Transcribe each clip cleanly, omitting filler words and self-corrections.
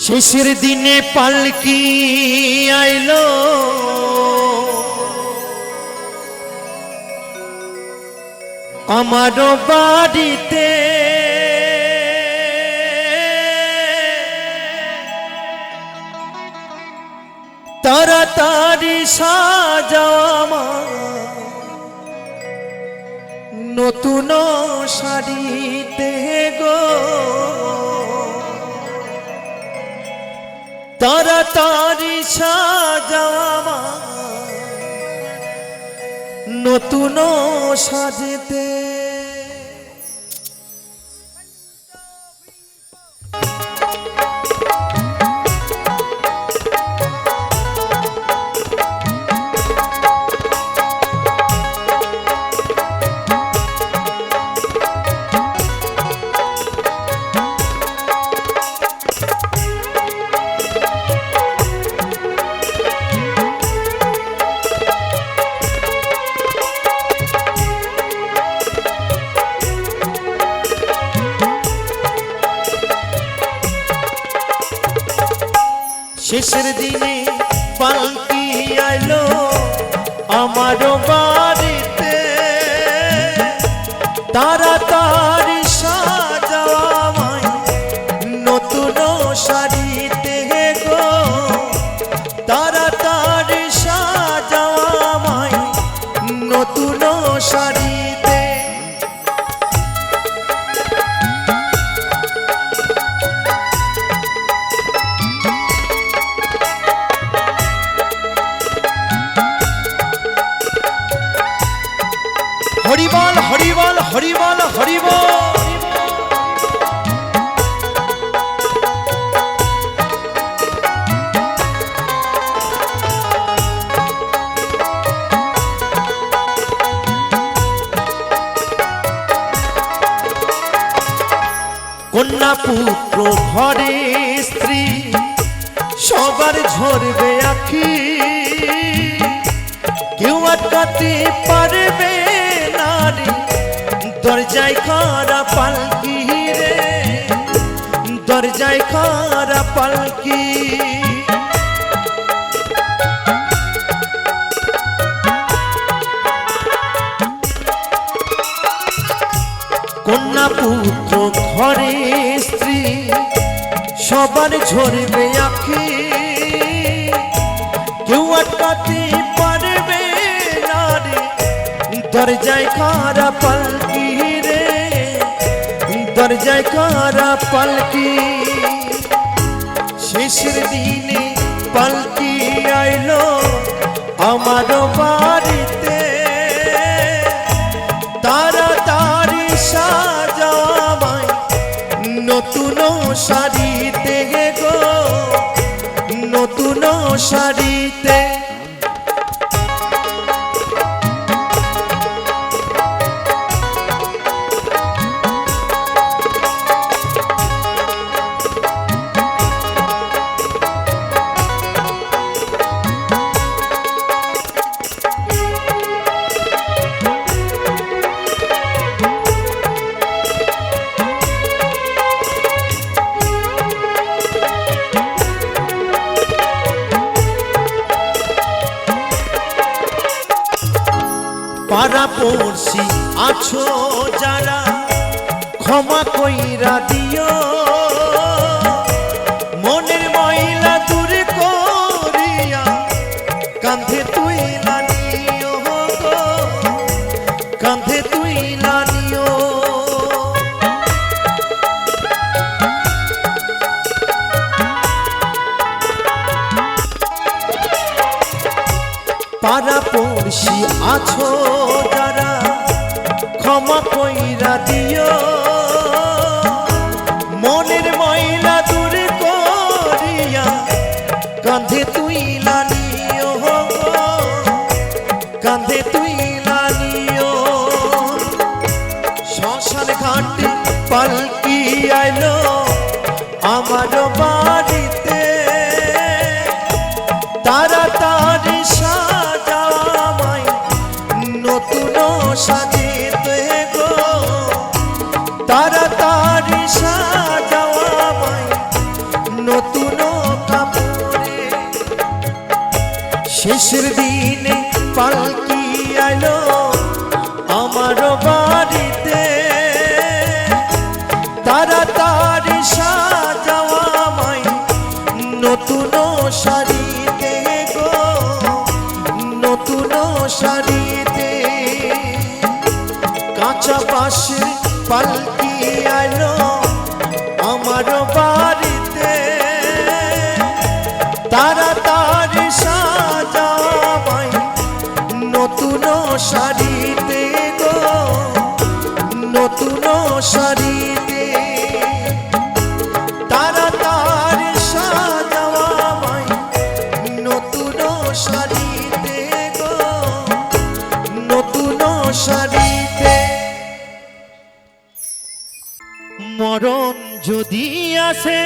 শেষের দিনে পালকি আইলো আমার বাড়িতে, তাড়াতাড়ি সাজাওয়া নতুন শাড়িতে গো, তাড়াতাড়ি সাজাওয়া নতুন সাজেতে। শেষের দিনে পালকি আইলো আমার বাড়িতে, তাড়াতাড়ি সাজাওয়া নতুন শাড়িতে গো, তাড়াতাড়ি সাজাওয়া নতুন শাড়িতে। হরিবল হরিবল হরিবল হরিবল। কন্যা পুত্র ঘরে স্ত্রী সবার ঝরবে আখি, কেউ আটকাতে পারবে নারী দরজায় খারা পালকি রে, দরজায় খারা পালকি। কন্যা পুত্র ঘরে স্ত্রী সবার ঝরবে আখি, কেউ আটকাতে পারবে নারী দরজায় খারা পালকি রে, দরজায় খারা পালকি। শেষের দিনে পালকি আইলো আমার বাড়িতে, তাড়াতাড়ি সাজাওয়া নতুন শাড়িতে গো, নতুন শাড়িতে। পাড়া পড়শি আছো যারা ক্ষমা কইরা দিও, মনের ময়লা দূর করিয়া কাঁধে তুইলা নিও গো, কাঁধে তুইলা নিও। পাড়া পড়শি আছো যারা ক্ষমা কইরা দিও, মনের ময়লা দূর করিয়া কাঁধে তুইলা নিও গো, কাঁধে তুইলা নিও। শ্মশান ঘাটে পালকি আইলো আমার বাড়িতে, তাড়াতাড়ি সাজাওয়া নতুন সাজিতে গো, তাড়াতাড়ি সাজাওয়া নতুন শেষের দিনে পালকি আইলো আমার বাড়িতে, তাড়াতাড়ি সাজাওয়া আমায় নতুন শাড়িতে গো, নতুন শাড়িতে। কাঁচা বাঁশের পালকি আইলো আমার বাড়িতে, তাড়াতাড়ি সাজাওয়া আমায় নতুন শাড়িতে গো, নতুন শাড়িতে। তাড়াতাড়ি সাজাওয়া আমায় নতুন শাড়িতে গো, নতুন শাড়িতে। মরণ যদি আসে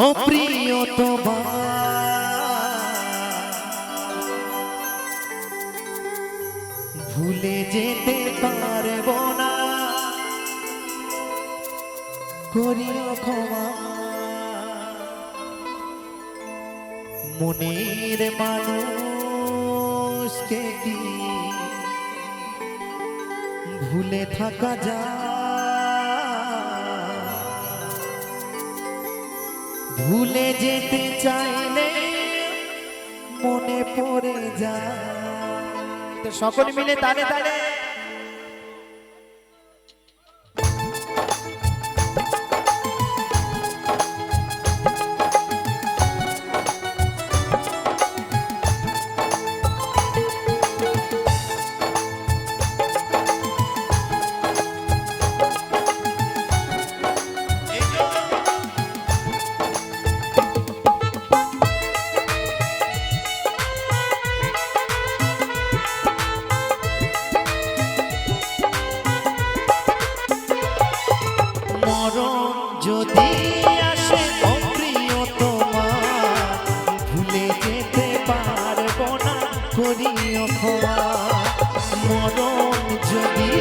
অপ্রিয়তমা, ভুলে যেতে পারব না, করিও ক্ষমা। মনের মানুষকে কি ভুলে থাকা যায়? ভুলে যেতে চাইলে মনে পড়ে যায়। তো সকল মিলে তালে তালে যদি আসে অপ্রিয়তমা, ভুলে যেতে পারব না, করিও ক্ষমা। মরণ যদি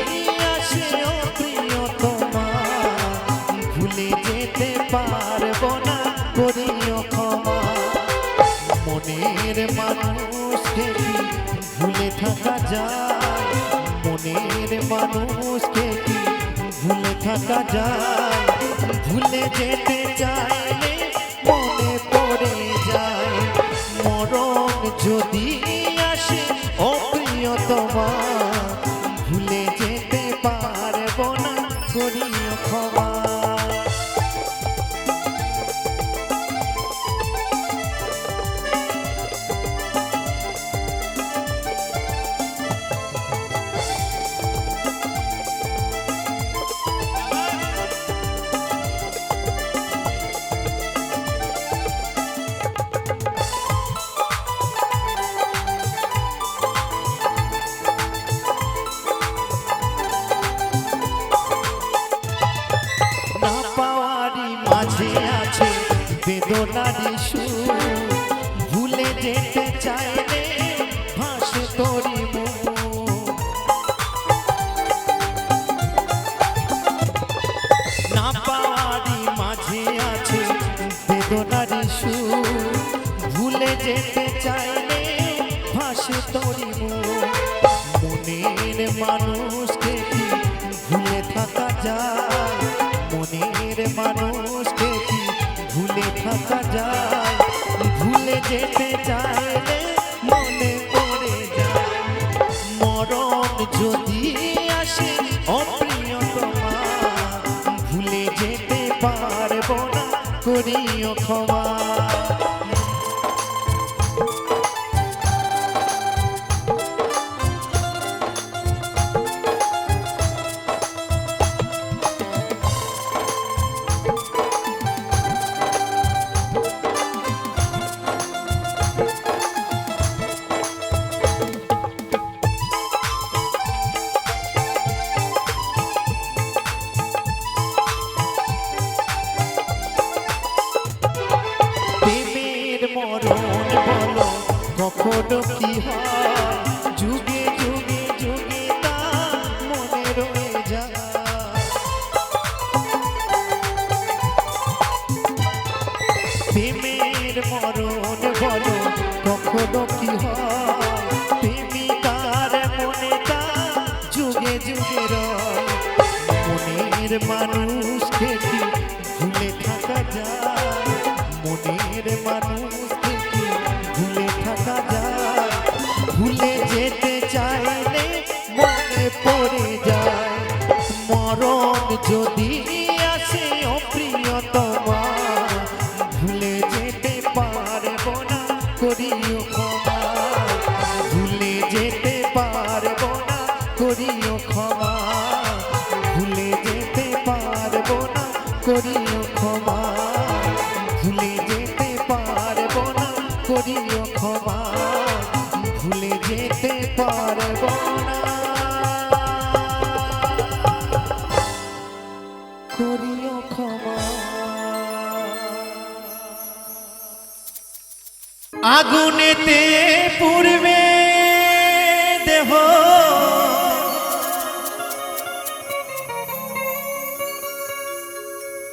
আসে অপ্রিয়তমা, ভুলে যেতে পারব না, করিও ক্ষমা। মনের মানুষকে কি ভুলে থাকা যায়? মনের মানুষকে কি ভুলে থাকা যায়? ভুলে যেতে চাইলে মনে পড়ে যায়। মরণ যদি আসে অপ্রিয়তমা, ভুলে যেতে পারব না, করিও ক্ষমা। মাঝে আছে বেদনারি সুর, ভুলে যেতে চাইলে ভাসে তোরি মুখ। না পাওয়ারি মাঝে আছে বেদনারি সুর, ভুলে যেতে চাইলে ভাসে তোরি মুখ। মনের মানুষকে কি ভুলে থাকা যায়? মনের মানুষকে কি ভুলে থাকা যায়? ভুলে যেতে চাইলে মনে পড়ে যায়। মরণ যদি আসে অপ্রিয়তমা, ভুলে যেতে পারব না, করিও ক্ষমা। মরণ বলো কখনো কি হয় প্রেমিকার মনেটা যুগে যুগে রয় মনের মানুষকে কি ভুলে থাকা যায় মনের মানুষকে কি ভুলে থাকা যায় ভুলে যেতে চাইলে মনে পড়ে যায় মরণ যদি আসে অপ্রিয়তমা ভুলে যেতে পারবো না করিও ক্ষমা ভুলে যেতে পারবো না করিও ক্ষমা ভুলে যেতে পারবো না করিও ক্ষমা ভুলে যেতে পারবো না করিও ক্ষমা ভুলে যেতে পারবো না করিও ক্ষমা আগুনেতে পুড়বে দেহ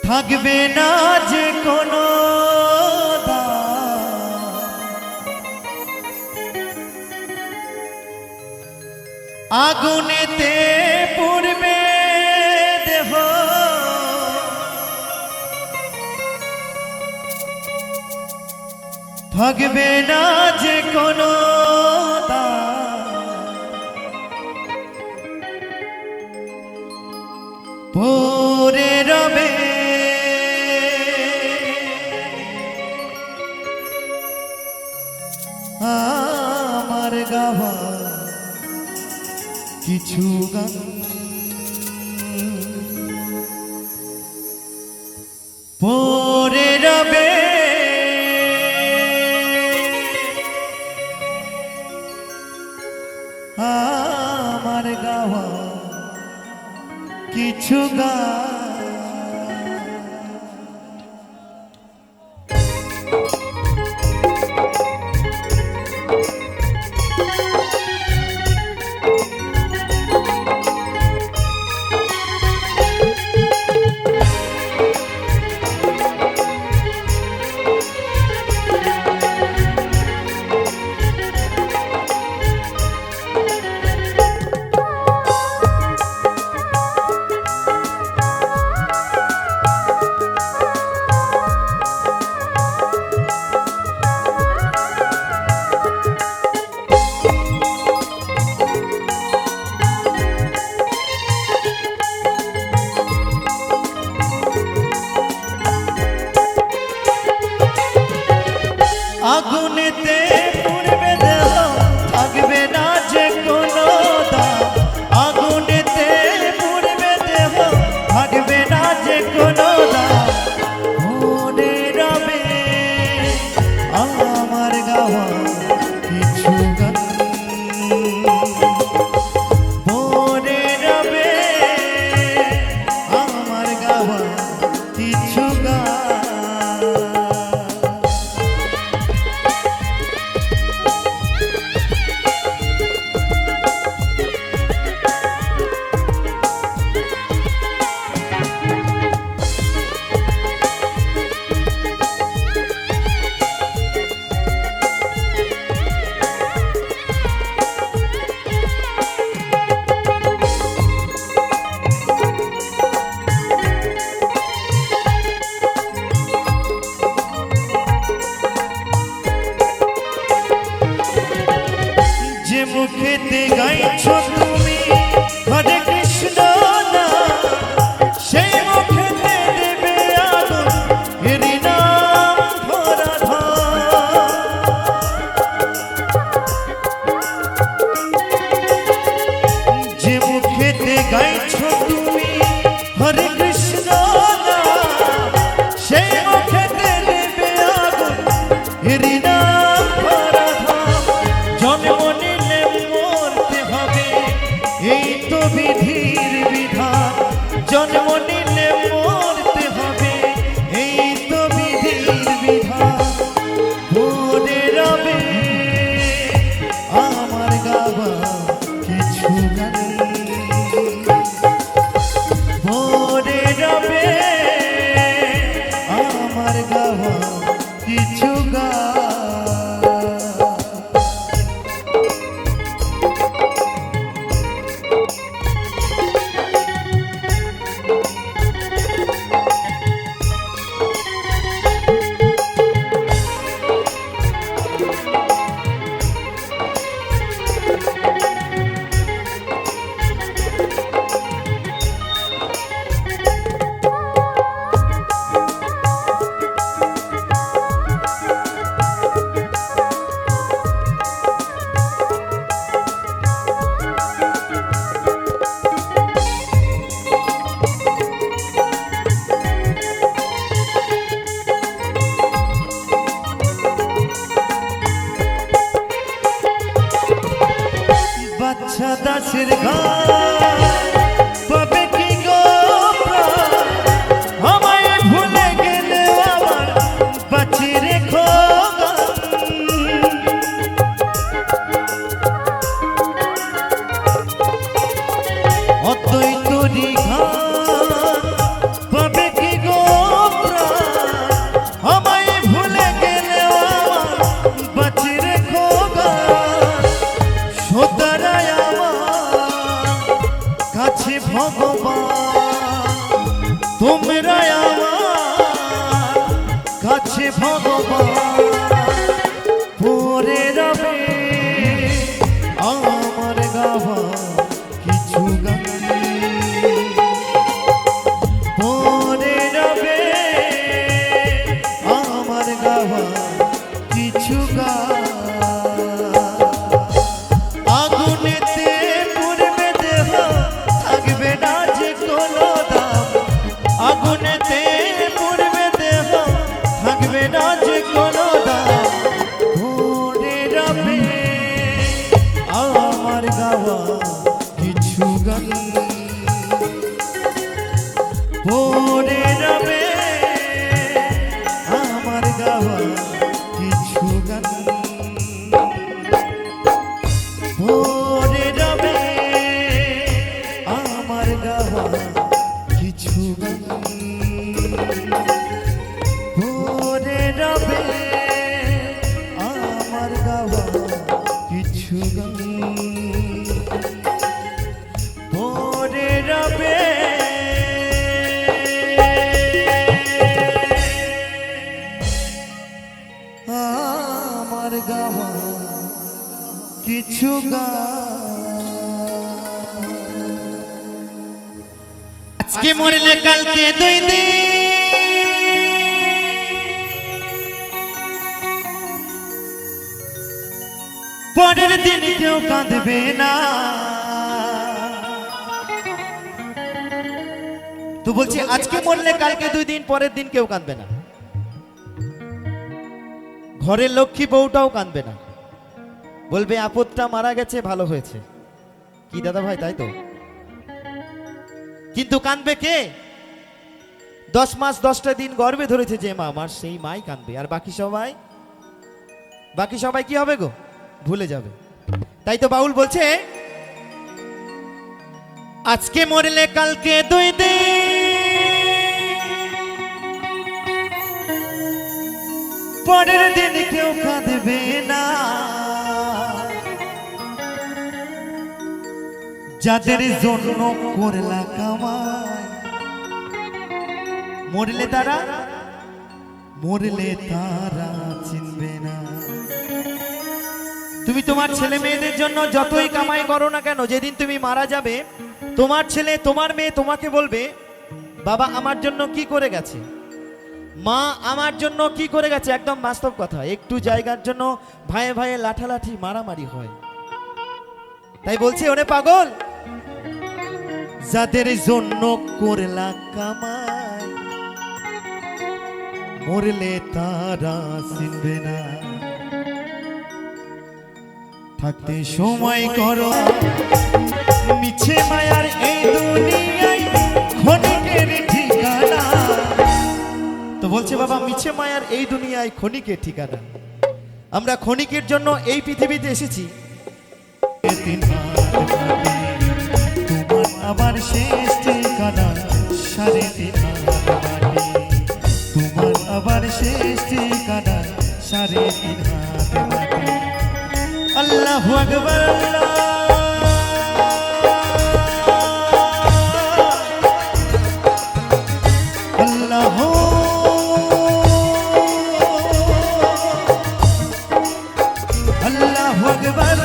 থাকবে না যে কোনো আগুনেতে পুড়বে দেহ থাকবে না যে কোনো পরে রবে আমার গাওয়া কিছু গান পরে রবে আমার গাওয়া কিছু গান আগুনেতে পুড়বে দেহ থাকবে না যে কোনো দাম আগুনেতে পুড়বে দেহ থাকবে না যে কোনো দাম মনে রবে আমার গাওয়া কিছু গান মনে রবে আমার গাওয়া কিছু গান তোমরা আমার কাছে ভগবান পড়ে রবে আমার গাওয়া কিছু গান পড়ে রবে আমার গাওয়া কিছু গান আগুনেতে পুড়বে দেহ থাকবে না যে কোনো দাম আগুনেতে পুড়বে দেহ থাকবে না যে কোনো দাম পড়ে রবে আমার গাওয়া কিছু গান পড়ে রবে আমার গাওয়া কিছু গান পড়ে রবে আমার গাওয়া কিছু গান পড়ে রবে আমার গাওয়া কিছু গান পড়ে রবে আমার গাওয়া কিছু আজকে মরলে কালকে 2 দিন পরের দিন কেউ কাঁদবে না তো বলছি আজকে মরলে কালকে 2 দিন পরের দিন কেউ কাঁদবে না ঘরের লক্ষ্মী বউটাও কাঁদবে না বলবে আপদটা মারা গেছে ভালো হয়েছে কি দাদা ভাই তাই তো কিন্তু কাঁদবে কে 10 মাস 10টা দিন গর্ভে ধরেছে যে মা আমার সেই মাই কাঁদবে আর বাকি সবাই কি হবে গো ভুলে যাবে তাই তো বাউল বলছে আজকে মরলে কালকে 2 দিন পরের দিন কেউ কাঁদবে না যাদের জন্য করলা কামাই মরলে তারা চিনবে না তুমি তোমার ছেলে মেয়েদের জন্য যতই কামাই করো না কেন যেদিন তুমি মারা যাবে তোমার ছেলে তোমার মেয়ে তোমাকে বলবে বাবা আমার জন্য কি করে গেছে মা আমার জন্য কি করে গেছে একদম বাস্তব কথা একটু জায়গার জন্য ভাইয়ে ভাইয়ে লাঠালাঠি মারামারি হয় তাই বলছে ওরে পাগল যাদের জন্য করলা কামাই মরলে তারা চিনবে না থাকতে সময় করো মিছে মায়ার এই দুনিয়ায় ক্ষণিকের ঠিকানা তো বলছে বাবা মিছে মায়ার এই দুনিয়ায় ক্ষণিকের ঠিকানা আমরা ক্ষণিকের জন্য এই পৃথিবীতে এসেছি তোমার আবার শেষ ঠিকানা 3.5 হাত মাটি তোমার আবার শেষ ঠিকানা 3.5 হাত মাটি আল্লাহু আকবার আল্লাহু আল্লাহু আকবার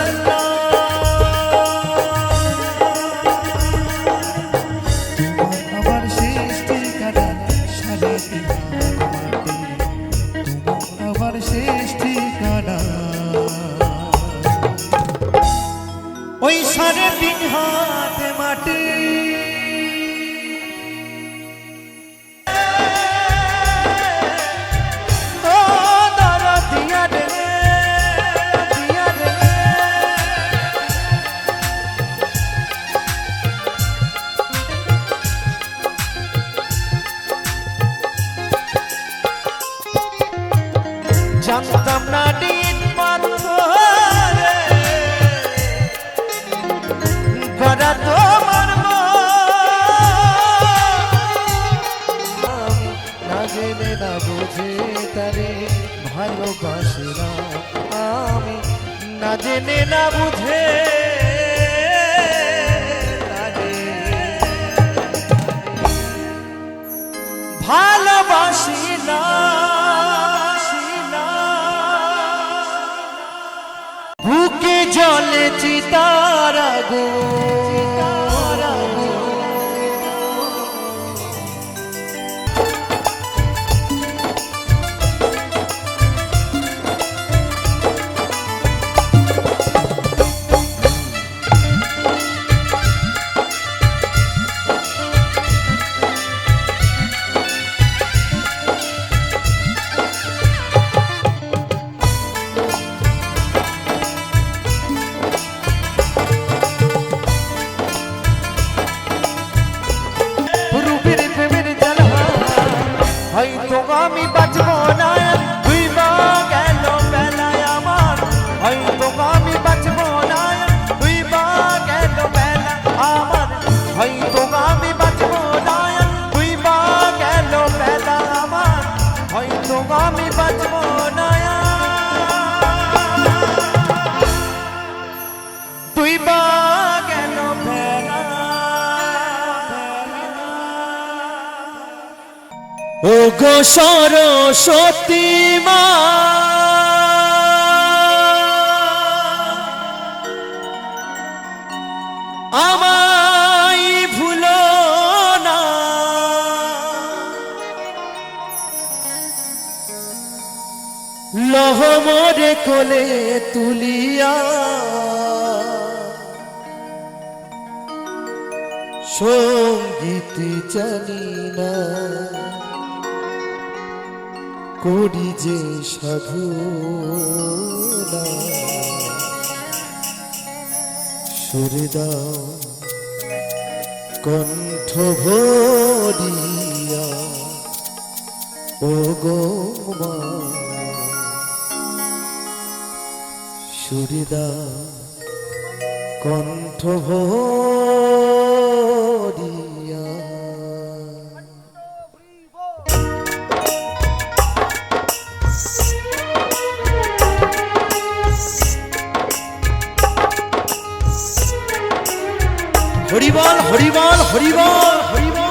ওই 3.5 হাত মাটি জানতাম না দিন পাথরে গড়া তোমার না জেনে না বুঝে তারে ভালোবাসি না আমি না জেনে না বুঝে ভালোবাসি না, বুকে জলে চিতার আগুন। হয়তো আমি বাঁচবো না, তুই বা গেল বেলায় আমার। হয়তো আমি বাঁচবো না, তুই বা গেল বেলা আমার। হয়তো আমি বাঁচবো না, তুই বা গেল বেলা আমার। হয়তো আমি বাঁচবো না, তুই বা গেল বেলা। ও গো সরস্বতী মা, আমায় ভুলো না। লহ মোরে কোলে তুলিয়া, সঙ্গীত জানি না করি যে সাধনা। সুরে দাও কণ্ঠ ভরিয়া, ও গো মা। সুরে দাও কণ্ঠ ভরিয়া। হরিবল হরিবল হরিবল হরিবল।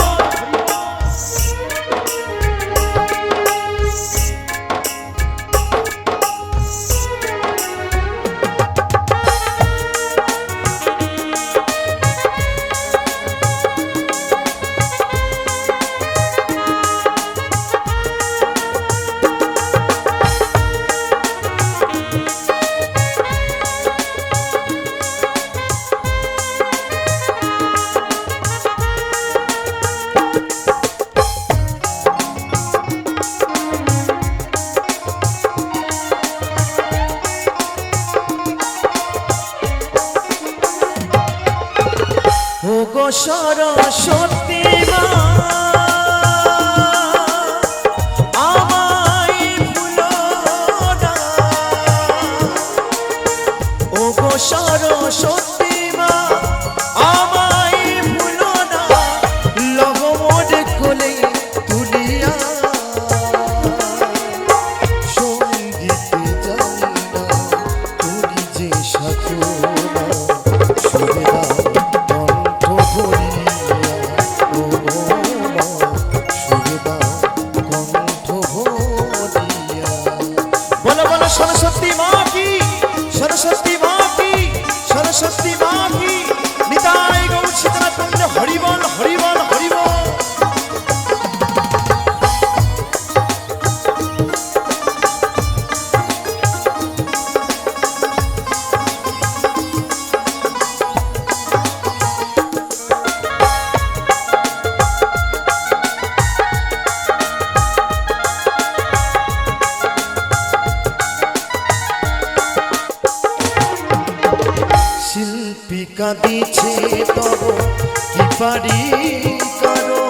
ও গো সরস্বতী মা, আমায় ভুলো না। ও গো সরস্বতী মা, আমায় ভুলো না। লহ মোরে কোলে তুলিয়া, সঙ্গীত জানি না করি যে সাধনা। সুরে দাও কণ্ঠ ভরিয়া, ও গো মা। সুরে দাও কণ্ঠ ভরিয়া। বলো বলো সরস্বতী মা কি, সরস্বতী মা কি, সরস্বতী মা কি। নিতাই গৌর সীতারাম হরিবল হরিবল হরিবল। শিল্পী কাঁদিছে তব কি পারি কারো।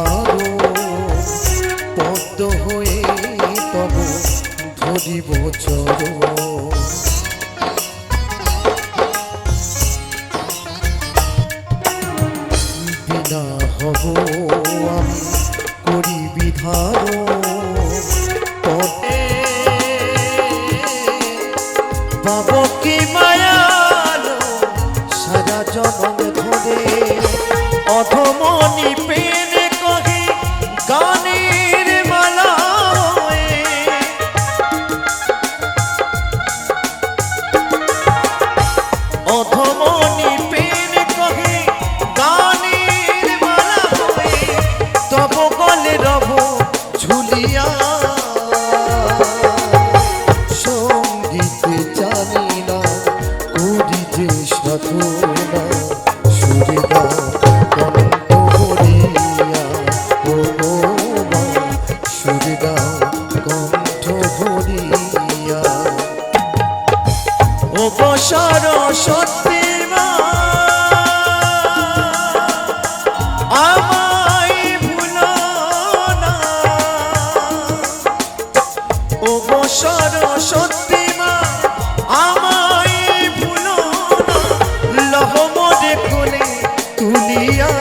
বিধান পদ্ম হয়ে তব ধরিব চরণ বিনা হব আমি করি বিধান পদে পাব কি মায়ালো সারা জনম ধরে অধমনি পেনে কহে গানের মালা অধমনি পেনে কহে গানের মালা তব গলে রব ঝুলিয়া সঙ্গীতে জানি না করি যে সাধনা সুরে গাও কণ্ঠ ভরিয়া ও মা সুরে গাও কণ্ঠ ভরিয়া ও সরস্বতীর মা আমায় ভুলো না ও সরস্বতী মা আমায় ভুলো না লহ মোরে কোলে তুলিয়া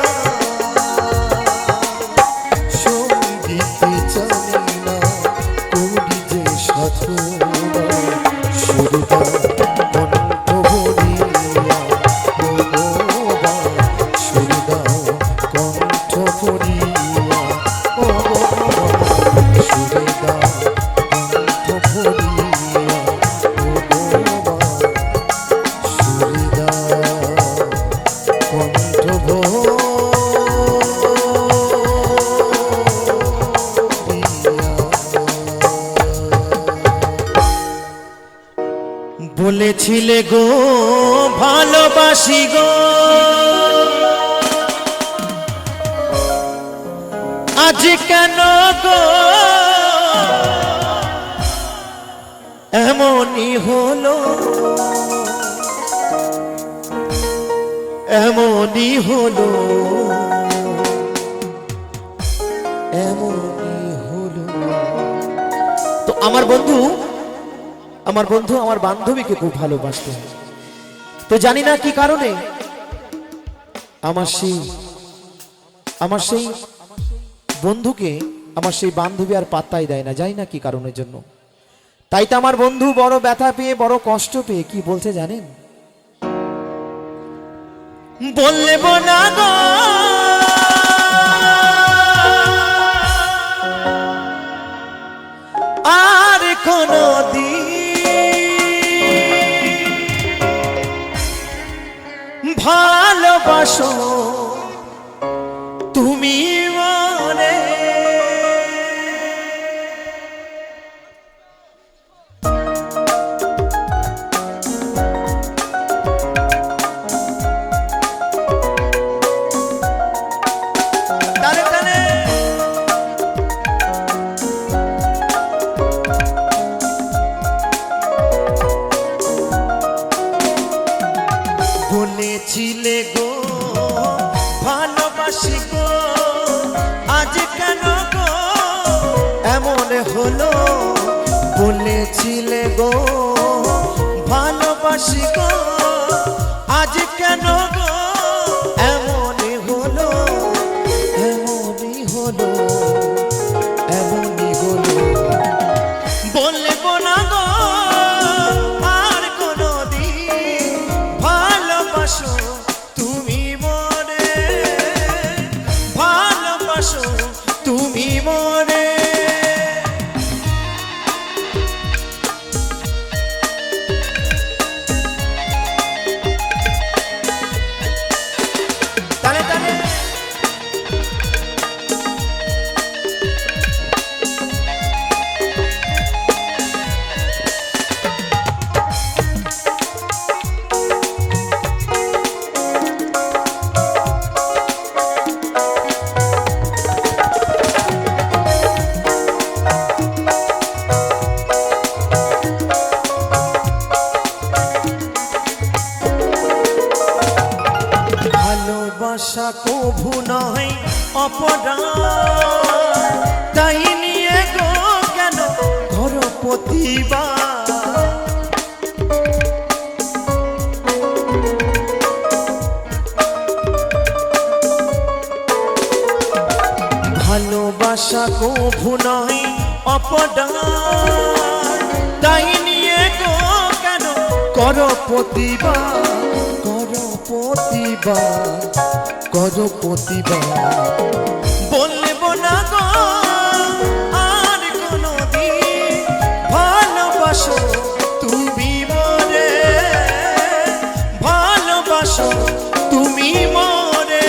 সঙ্গীতে জানি না করি যে সাধনা সুরদা কণ্ঠ ভরিয়া ও মা সুরদা কণ্ঠ ভরিয়া ও মা সুরদা কণ্ঠ ভরিয়া ও মা সুরদা কণ্ঠ ভরিয়া বলেছিলে গো ভালোবাসি গো আজ কেন গো এমনই হলো এমনই হলো এমনই হলো তো আমার বন্ধু আমার বান্ধবীকে খুব ভালোবাসতো তো জানি না কি কারণে আমার সেই বন্ধুকে আমার সেই বান্ধবী আর পাত্তাই দেয় না, জানি না কি কারণের জন্য। তাই তো আমার বন্ধু বড় ব্যথা পেয়ে বড় কষ্ট পেয়ে কি বলছে জানেন? বলবো না গো আর কোনদিন ভালোবাসো তুমি মনে বলেছিলে গো ভালোবাসি গো আজ কেন গো এমন হলো, বলেছিলে গো ভালোবাসি গো আজ কেন গো এমনই হলো এমনই হলো এমনই হলো। বলবো না গো আর কোনদিন ভালোবাসো তুমি মনে, ভালোবাসো তুমি মনে। তালে তালে ভালোবাসা কভু নয় অপরাধ, প্রতিবার। ভালোবাসা কভু নয় অপদান, তাই নিয়ে গো কেন করো প্রতিবার, করো প্রতিবার, করো প্রতিবার। বলবো না গো আর কোনদিন ভালোবাসো তুমি মরে, ভালোবাসো তুমি মরে।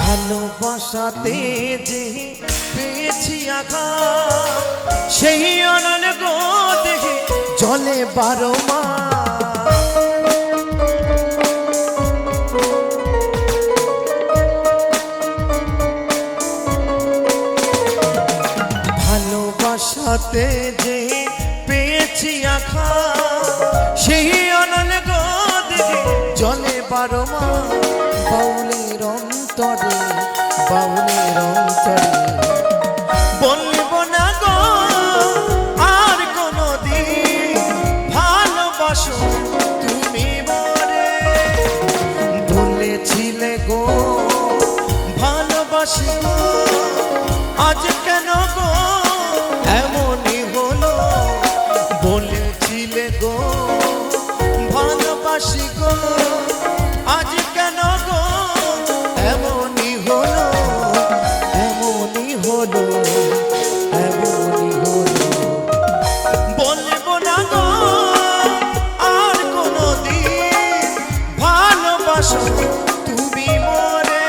ভালোবাসাতে যে পেয়েছি আঘাত, সেই অনল গো দেখে জলে 12 মাস। ভালোবাসাতে যে পেয়েছি আঘাত, সেই অনল গো দেখে জলে 12 মাস। বাউলের অন্তরে, বাউলের অন্তরে বলবো না গো আর কোনদিন ভালোবাসো তুমি মরে। বলেছিলে গো ভালোবাসি গো, আজ কেন গো এমনই হলো। বলেছিলে গো ভালোবাসি গো, আজ কেন গো এমনই হলো, এমনই হলো, এমনই হলো। বলবো না গো আর কোনদিন ভালোবাসো তুমি মরে,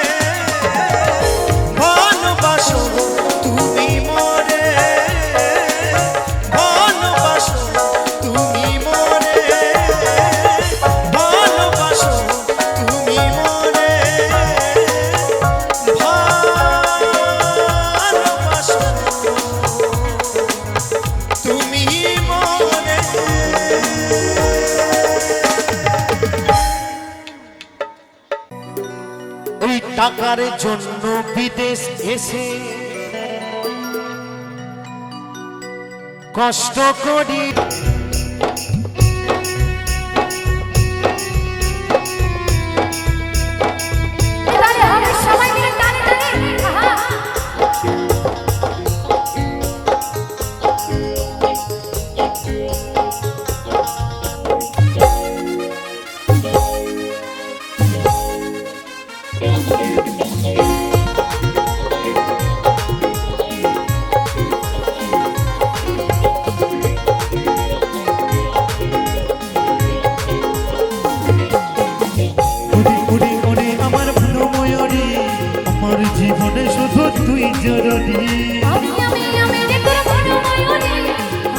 ভালোবাসো তুমি মরে, ভালোবাসো তুমি মরে, ভালোবাসো তুমি মরে, ভালোবাসো তুমি মরে। ওই টাকার জন্য বিদেশ এসে কষ্ট করি, এবারে হবে সবাই মিলে টানে টানে। আহা উড়ি উড়ি উড়ি আমার ভালো ময়ূরী, আমার জীবনে শুধু তুই জরুরি। আমি রে তোর মনো ময়ূরী,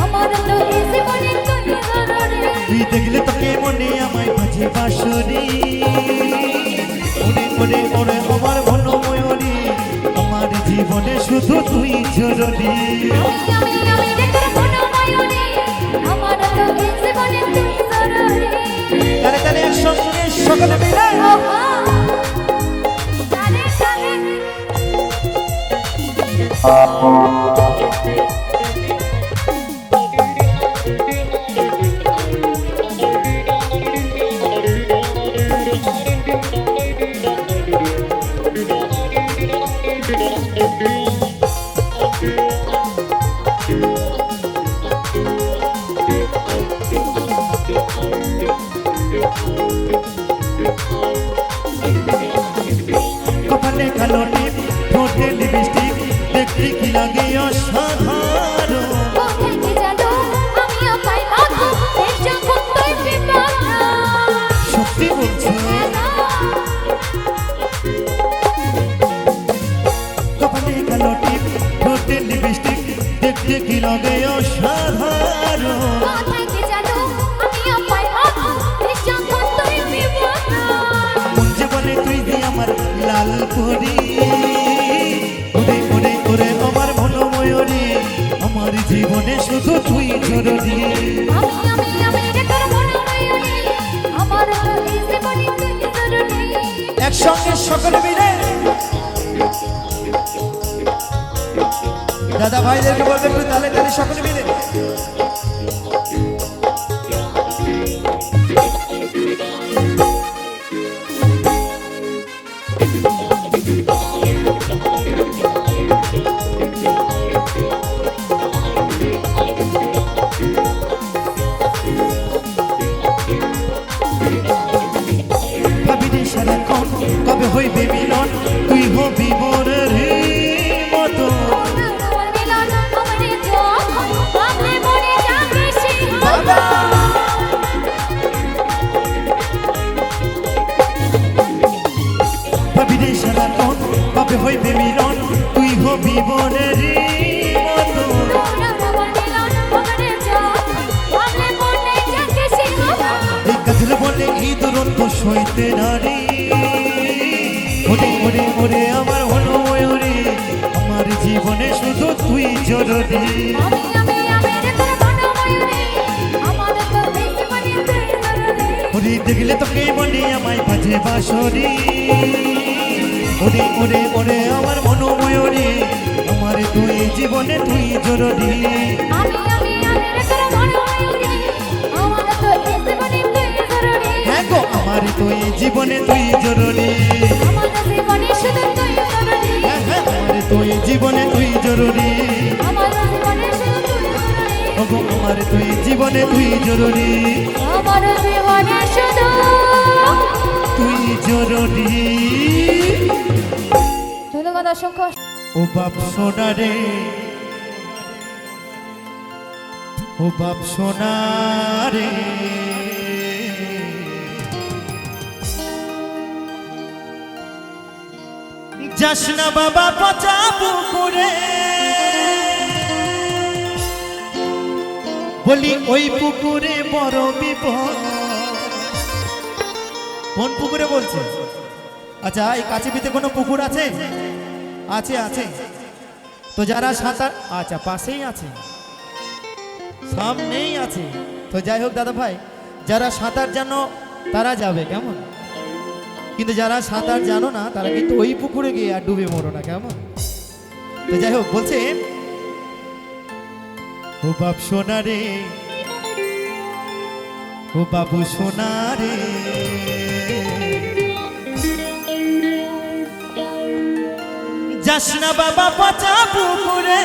আমার তো এই জীবনে তুই জরুরি। তুই দেখলে তোকে মনে আমায় বাজে বাঁশরি। উড়ি উড়ি উড়ি আমার ভালো ময়ূরী, আমার জীবনে শুধু তুই জরুরি। আমি রে তোর মনো ময়ূরী, আমার তো এই জীবনে তুই জরুরি। তালে তালে একসঙ্গে সকলে মিলে আহা টানে টানে। কপালে কালো টিপ, ঠোঁটে লিপস্টিক, দেখতে কি লাগে অসাধারণ। কোথায় কি জানো আমিও পাই বাধা, এই জগৎ তুই বিপদ। সত্যি বলছো? একসঙ্গে সকলে মিলে দাদা ভাইদেরকে বলবে একটু তালে তালে সকলে মিলে। ভাবিনি সারাক্ষণ কবে হইবে মিলন, তুই হবি মোর মতো। ভাবিনি সারাক্ষণ কবে হইবে মিলন, তুই হবি মোর মতো। এই কাজল বলে এই দুরন্ত সইতে নারী, ওরে ওরে ওরে আমার হলো ময়ূরী, আমার জীবনে শুধু তুই জরুরি। ওরে দেখলে তোকে মনে আমায় বাজে বাঁশরি, ওরে ওরে ওরে আমার মনো ময়ূরী, আমার তুই জীবনে তুই জরুরি। হ্যাঁ গো আমার তুই জীবনে তুই জরুরি, হ্যাঁ হ্যাঁ আমার তুই জীবনে তুই জরুরি, ওগো আমার তুই জীবনে তুই জরুরি, আমার জীবনে শুধু তুই জরুরি। ধন্যবাদ অসংখ্য। ও বাপ সোনা রে, ও বাপ সোনা রে, যাস না বাবা পচা পুকুরে, বলি ওই পুকুরে বড় বিপদ। কোন পুকুরে বলছে? আচ্ছা এই কাছে পিতে কোনো পুকুর আছে? আছে আছে। তো যারা সাঁতার, আচ্ছা পাশেই আছে, সামনেই আছে। তো যাই হোক দাদা ভাই, যারা সাঁতার জানো তারা যাবে, কেমন? কিন্তু যারা সাঁতার জানো না তারা কিন্তু ওই পুকুরে গিয়ে আর ডুবে মরো না, কেমন? তো যাই হোক বলছে, ও বাপ সোনা রে, ও বাবু সোনা রে, যাস না বাবা পচা পুকুরে,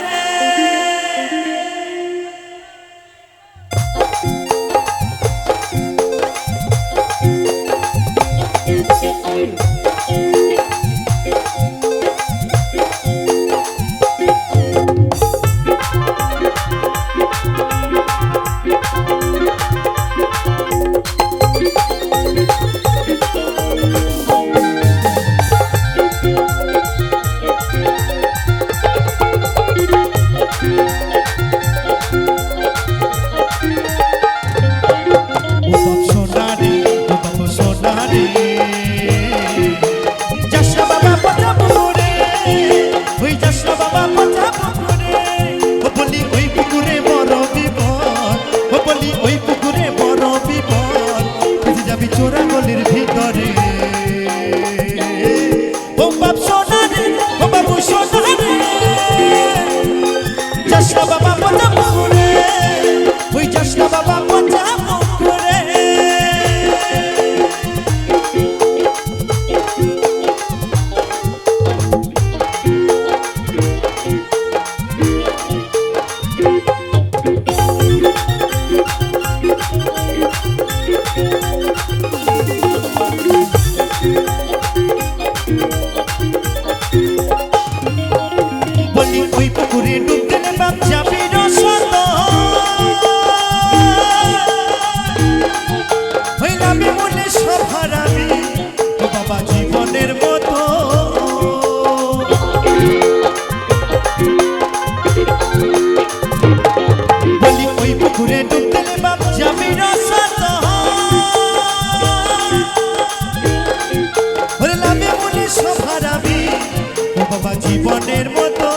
জীবনের মতো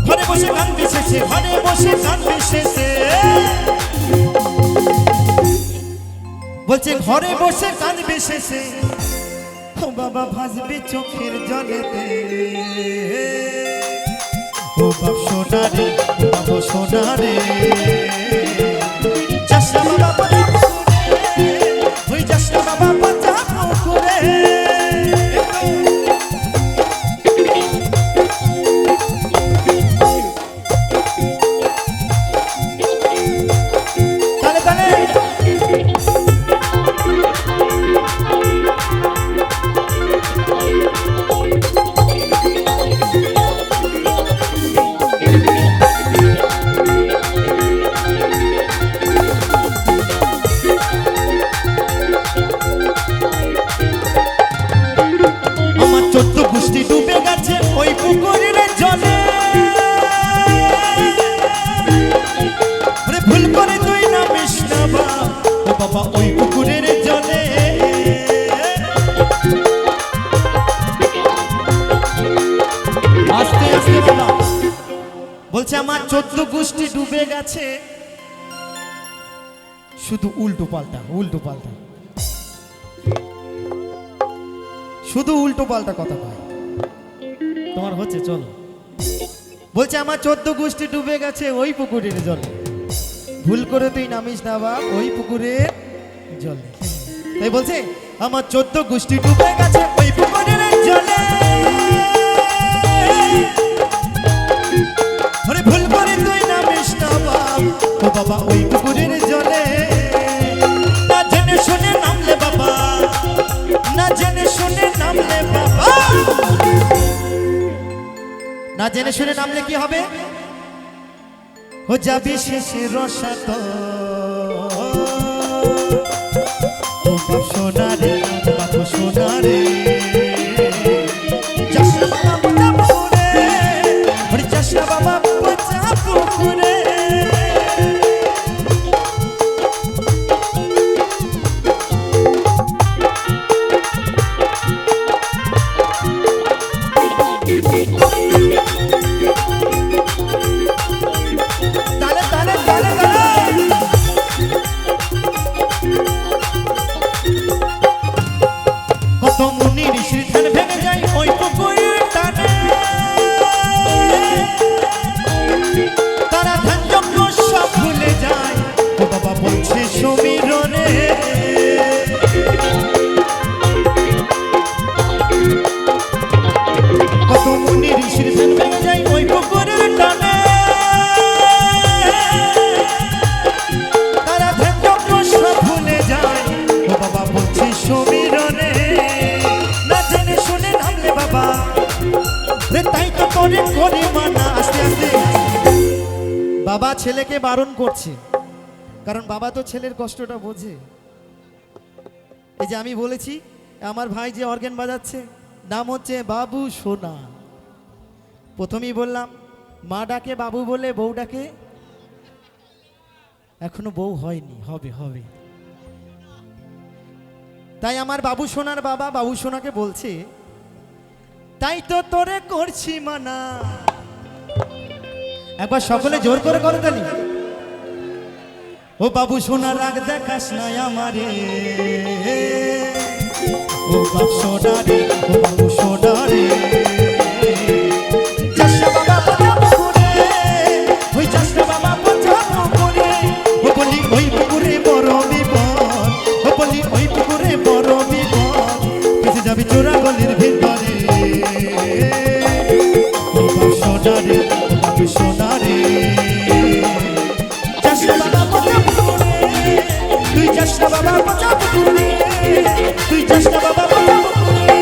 ঘরে বসে গান বেসেছে, ঘরে বসে গান বেসেছে, বলছে ঘরে বসে গান বেসেছে, ও বাবা ভাসবে চোখের জলেতে ও বাপ সোনা রে ও বাবা সোনা রে যাসনা বাবা পচা পুকুরে ওই যাসনা বাবা পচা পুকুরে তালে তালে আমার 14 গোষ্ঠী ডুবে গেছে ওই পুকুরের জলে আরে ভুল করে তুই নামিস না ও বাবা ওই পুকুরের জলে আস্তে আস্তে বাবা বলছে আমার 14 গোষ্ঠী ডুবে গেছে শুধু উল্টো পাল্টা শুধু উল্টো পাল্টা কথা কয় তোমার হচ্ছে চলো বলছে আমার 14 গোষ্ঠী ডুবে গেছে ওই পুকুরের জলে ভুল করে তুই নামিস না বাপ ওই পুকুরের জলে তাই বলছে আমার 14 গোষ্ঠী ডুবে গেছে ওই পুকুরের জলে আরে ভুল করে তুই নামিস না বাপ ও বাবা ওই পুকুরের জলে না জেনে শুনে নামলে বাবা না জেনে শুনে নামলে বাবা না জেনে শুনে নামলে কি হবে ও যাবি শেষে রসাত ও বাপ সোনা রে বাপ সোনা রে যাসনা বাবা পচা পুকুরে ওরে যাসনা বাবা পচা পুকুরে তালে তালে তালে তালে কত মুনি ঋষির ধ্যান ভেঙে যায় ওই পুকুরের টানে তারা ধ্যান যজ্ঞ সব ভুলে যায় ও বাবা বলছে সমীরণে কত মুনি ঋষির ধ্যান ভেঙে যায় ওই পুকুরের টানে তারা ধ্যান যজ্ঞ সব ভুলে যায় ও বাবা বলছে সমীরণে না জেনে শুনে নামলে বাবা রে তাই তো করে করে মানা আস্তে আস্তে বাবা ছেলেকে বারণ করছে কারণ বাবা তো ছেলের কষ্টটা বোঝে এই যে আমি বলেছি আমার ভাই যে অর্গান বাজাচ্ছে নাম হচ্ছে বাবু সোনা প্রথমেই বললাম মা ডাকে বাবু বলে বউ ডাকে এখনো বউ হয়নি হবে হবে তাই আমার বাবু সোনার বাবা বাবু সোনাকে বলছে তাই তো তোরে করছি মানা একবার সকলে জোর করে করো তালি ও বাবু সোনা রাগ দেখাস না আমারে ও বাপ সোনা রে ও বাবু সোনা রে যাসনা বাবা পচা পুকুরে ওই যাসনা বাবা পচা পুকুরে ও বলি ওই পুকুরে বড় বিপদ ও বলি ওই পুকুরে বড় বিপদ ফেসে যাবি চোরা গলির ভিতরে ও বাপ সোনা রে ও বাবু সোনা রে যাসনা বাবা পচা পুকুরে তুই যাসনা বাবা পচা পুকুরে তুই যাসনা বাবা পচা পুকুরে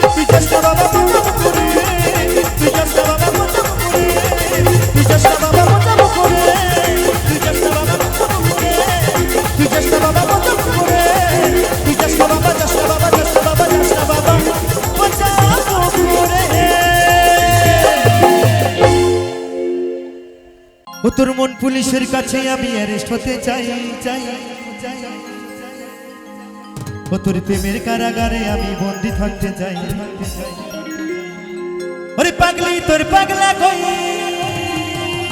তুই যাসনা বাবা পচা পুকুরে তুই যাসনা বাবা পচা পুকুরে তুই যাসনা বাবা পচা পুকুরে তুই যাসনা বাবা পচা পুকুরে তুই যাসনা বাবা পচা পুকুরে তুই যাসনা বাবা যাসনা বাবা যাসনা বাবা যাসনা বাবা পচা পুকুরে ও তোর মন পুলিশের কাছে আমি অ্যারেস্ট হতে চাই চাই চাই ও তোর প্রেমের কারাগারে আমি বন্দি থাকতে চাই ওরে পাগলি তোর পাগলা কই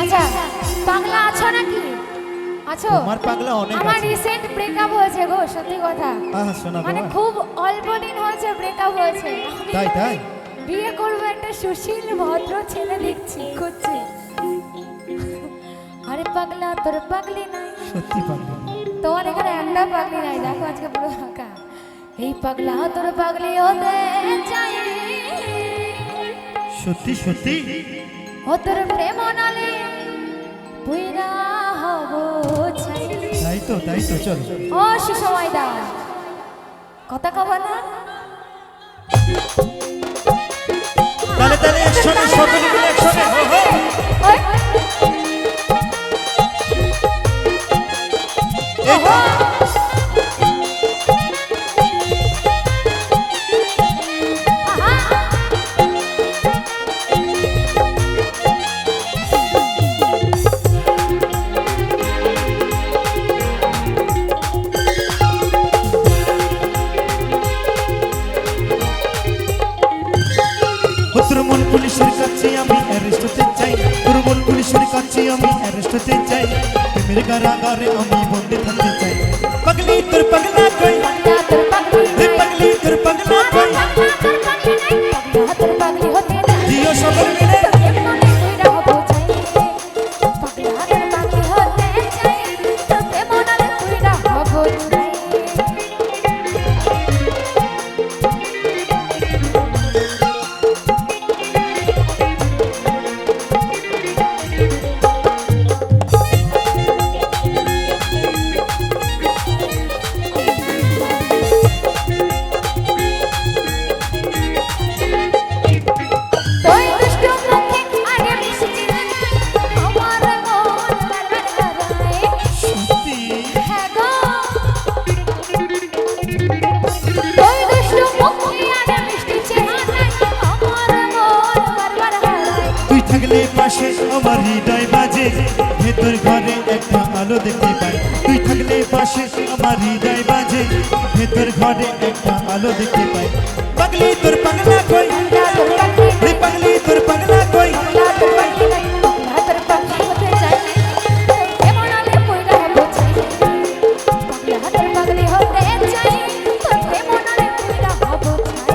আচ্ছা পাগলা আছো নাকি আছো? তোমার পাগলা অনেক আমার আছে। রিসেন্ট ব্রেকআপ হয়েছে গো, সত্যি কথা। শোনা মানে বাবা। খুব অল্প দিন হয়েছে ব্রেকআপ হয়েছে। তাই তাই বিয়ে করবো একটা সুশীল ভদ্র ছেলে দেখছি, খুঁজছি। আরে পাগলা তোর পাগলি নাই, সত্যি পাগলা। তোমার এখানে একটা পাগলি নাই, দেখো আজকে পুরো ফাঁকা। এই পাগলা তোর পাগলি হতে চাই, সত্যি সত্যি ও তোর প্রেম নালে পুইরা হব চাই। তাই তো চল। ও সুসময় দা কথা কবা না, তাহলে একসঙ্গে সকলে মিলে একসঙ্গে হো হো। ওই এই তো। তোর মন পুলিশের কাছে আমি অ্যারেস্ট হতে চাই, তোর মন পুলিশের কাছে আমি অ্যারেস্ট হতে চাই, প্রেমের কারাগারে আমি বন্দী থাকতে চাই। পাগলি তোর পাগলা কই, পাগলা তোর পাগলি রে নাই, পাগলি তোর পাগলা কই, পাগলা তোর পাগলি নাই, পাগলা তোর পাগলি হতে চাই। জিও সবার মিলে তোর মনে পুইরা হব চাই, পাগলা তোর পাগলি হতে চাই, তোর প্রেম নালে পুইরা হব চাই। তোই দুষ্ট মুখে আগে মিশিয়ে আমার মন বারবার হারায়। সত্যি হ্যাঁ গো, তোই দুষ্ট মুখে আগে মিষ্টি চেহারায় আমার মন বারবার হারায়। তুই থাকলে পাশে আমার হৃদয় বাজে, ভেতর ঘরে একটা আলো দেখতে পাই। তুই থাকলে পাশে আমার হৃদয় বাজে, ভেতর ঘরে একটা আলো দেখতে পাই। পাগলি তোর পাগলা কই, পাগলা তোর পাগলি রে নাই, পাগলি তোর পাগলা কই, পাগলা তোর পাগলি নাই, পাগলা তোর পাগলি হতে চাই, এমন আলে পুইরা হব চাই। পাগলা তোর পাগলি হতে চাই, এমন আলে পুইরা হব চাই।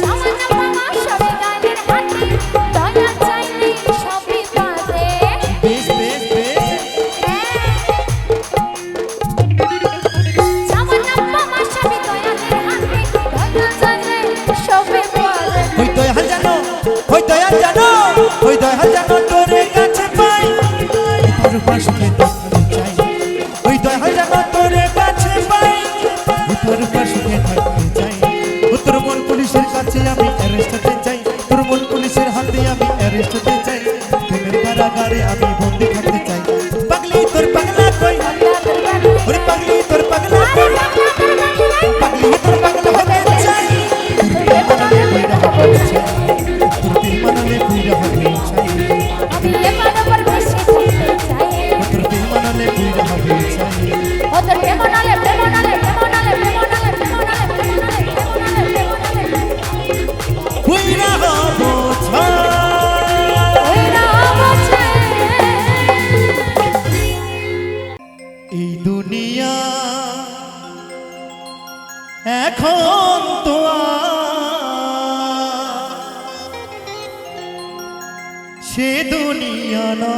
জামানা মামা সবে গানের হাতে, দয়া চাইলে সবই পারে। বেশ বেশ বেশ জামানা মামা সবে গানের হাতে, দয়া চাইলে সবই পারে। ওই দয়াল জানো, ওই দয়াল জানো, ওই দয়াল জানো তোরে কাছে পাই, তোর পাশে থাকতে চাই। ওই দয়াল জানো তোরে কাছে পাই, তোর পাশে থাকতে চাই। ও তোর মন পুলিশের কাছে আমি অ্যারেস্ট হতে চাই, তোর মন পুলিশের হাতে আমি অ্যারেস্ট হতে চাই, প্রেমের কারাগারে আমি বন্দী থাকতে চাই। পাগলি তোর পাগলা কই, পাগলা তোর পাগলি নাই, ওরে পাগলি তোর পাগলা আরে কই, পাগলা তোর পাগলি নাই, পাগলি তোর পাগলা হতে চাই। এমন আলে পুইরা হব চাই। তোর বেমানালে পুইরা হবে চাই, আমি এমন উপর বেশি থাকতে চাই। তোর বেমানালে পুইরা হবে চাই। ও তোর এমন আলে, এমন আলে, এমন আলে, এমন আলে, এমন আলে, এমন আলে, এমন আলে, এমন আলে। পুইরা হব চাই। পুইরা হব চাই। এই দুনিয়া এখন তো আর সে দুনিয়া না,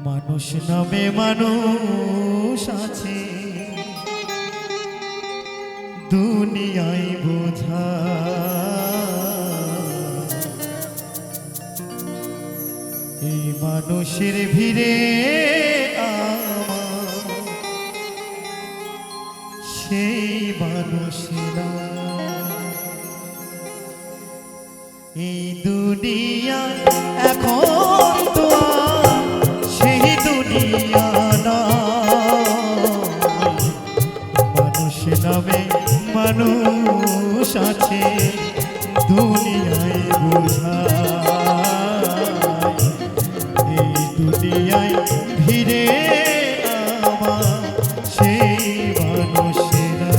মানুষ নামে মানুষ আছে দুনিয়ায় বোঝা। এই মানুষের ভিড়ে আমার সেই মানুষেরা, এই দুনিয়া এখন তো আর সেই দুনিয়া না, মানুষ নামে আছে দুনিয়ায় বোঝায়, এই দুনিয়ায় ভিড়ে আমার সেই মানুষেরা।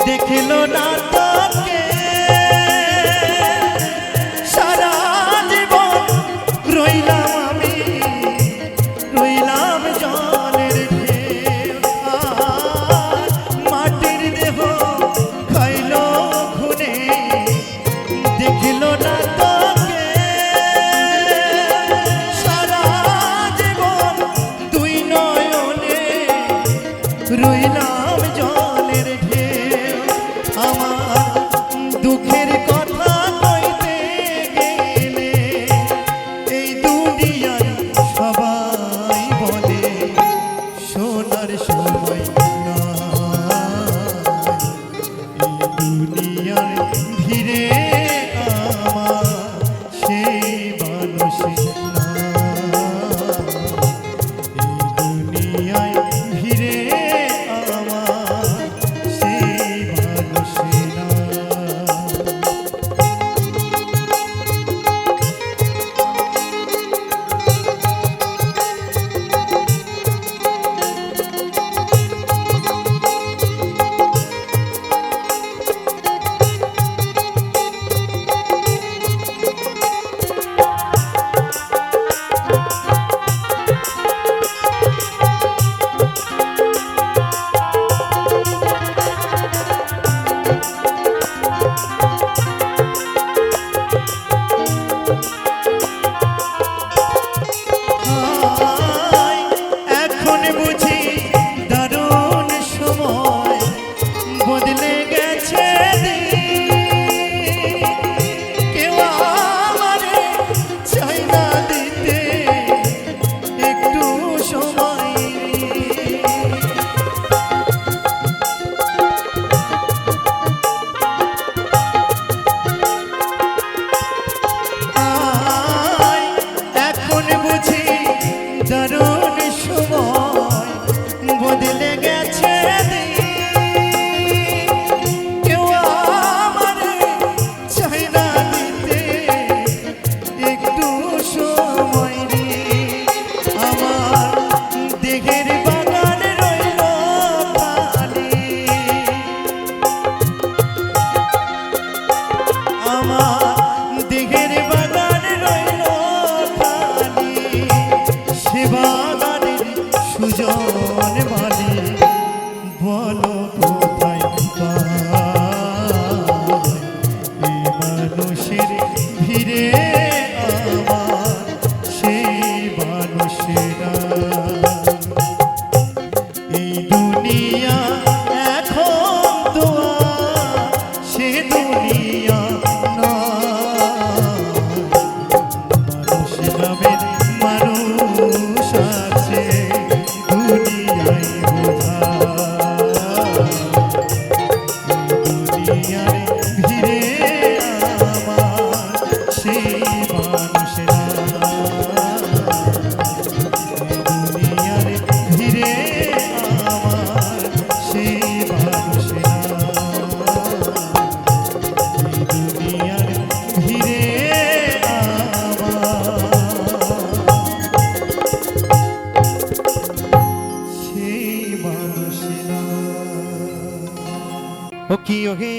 দেখিল না তোকে সারা জীবন, রইলাম আমি, রইলাম জলের ঢেউ। মাটির দেহ খাইল খুনে, দেখিল না তোকে সারা জীবন, দুই নয়নে রইলাম জলের ঢেউ। আমার দুঃখের কথা কইতে গেলে এই দুনিয়ায় সবাই বলে সোনার সময় নাই, এই দুনিয়ার ভিড়ে আমার সেই মানুষ নাই, এই দুনিয়ায় ভিড়ে আমার সেই মানুষ নাই। এখন বুঝি দারুণ সময়, বদলে গেছে দিন, কেউ আমারে চাই না দিতে একটু সময়। এখন বুঝি দারুণ সময়, বদলে গেছে দিন, কেউ আমারে চাই না দিতে একটু সময় রে। আমার দেহের বাগান রইল খালি, আমার দেহের বাগান রইল খালি, সে বাগানের সুজন মালি বলো কোথায় পাই, এই মানুষের ভিড়ে আমার সেই মানুষেরা। এই দুনিয়া এখন দোয়া, সে দুনিয়া নয়, মানুষ নামের মানুষ আছে দুনিয়ায় বোঝায়, দুনিয়ার ভিড়ে আমার সেই মানুষেরা, দুনিয়ার ভিড়ে আমার সেই মানুষেরা, দুনিয়ার ভিড়ে আমার সেই মানুষেরা। ও কি ওহে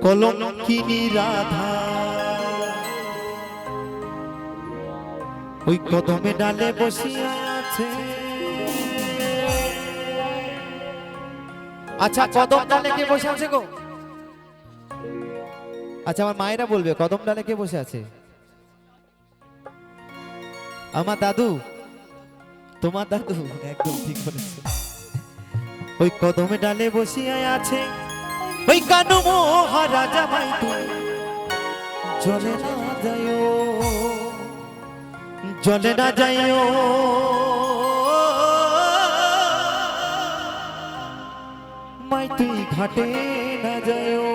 কলঙ্কিনী রাধা, ওই কদমে ডালে বসিয়া আছে। আচ্ছা কদম ডালে কে বসে আছে গো? আচ্ছা আমার মায়েরা বলবে কদম ডালে কে বসে আছে? আমার দাদু, তোমার দাদু একদম ঠিক বলেছে। ওই কদমে ডালে বসিয়া আছে ওই কানু মহারাজা ভাই তুই চলে না যাইও, চলে না যাইও, মাই তুই ঘাটে না যাইও।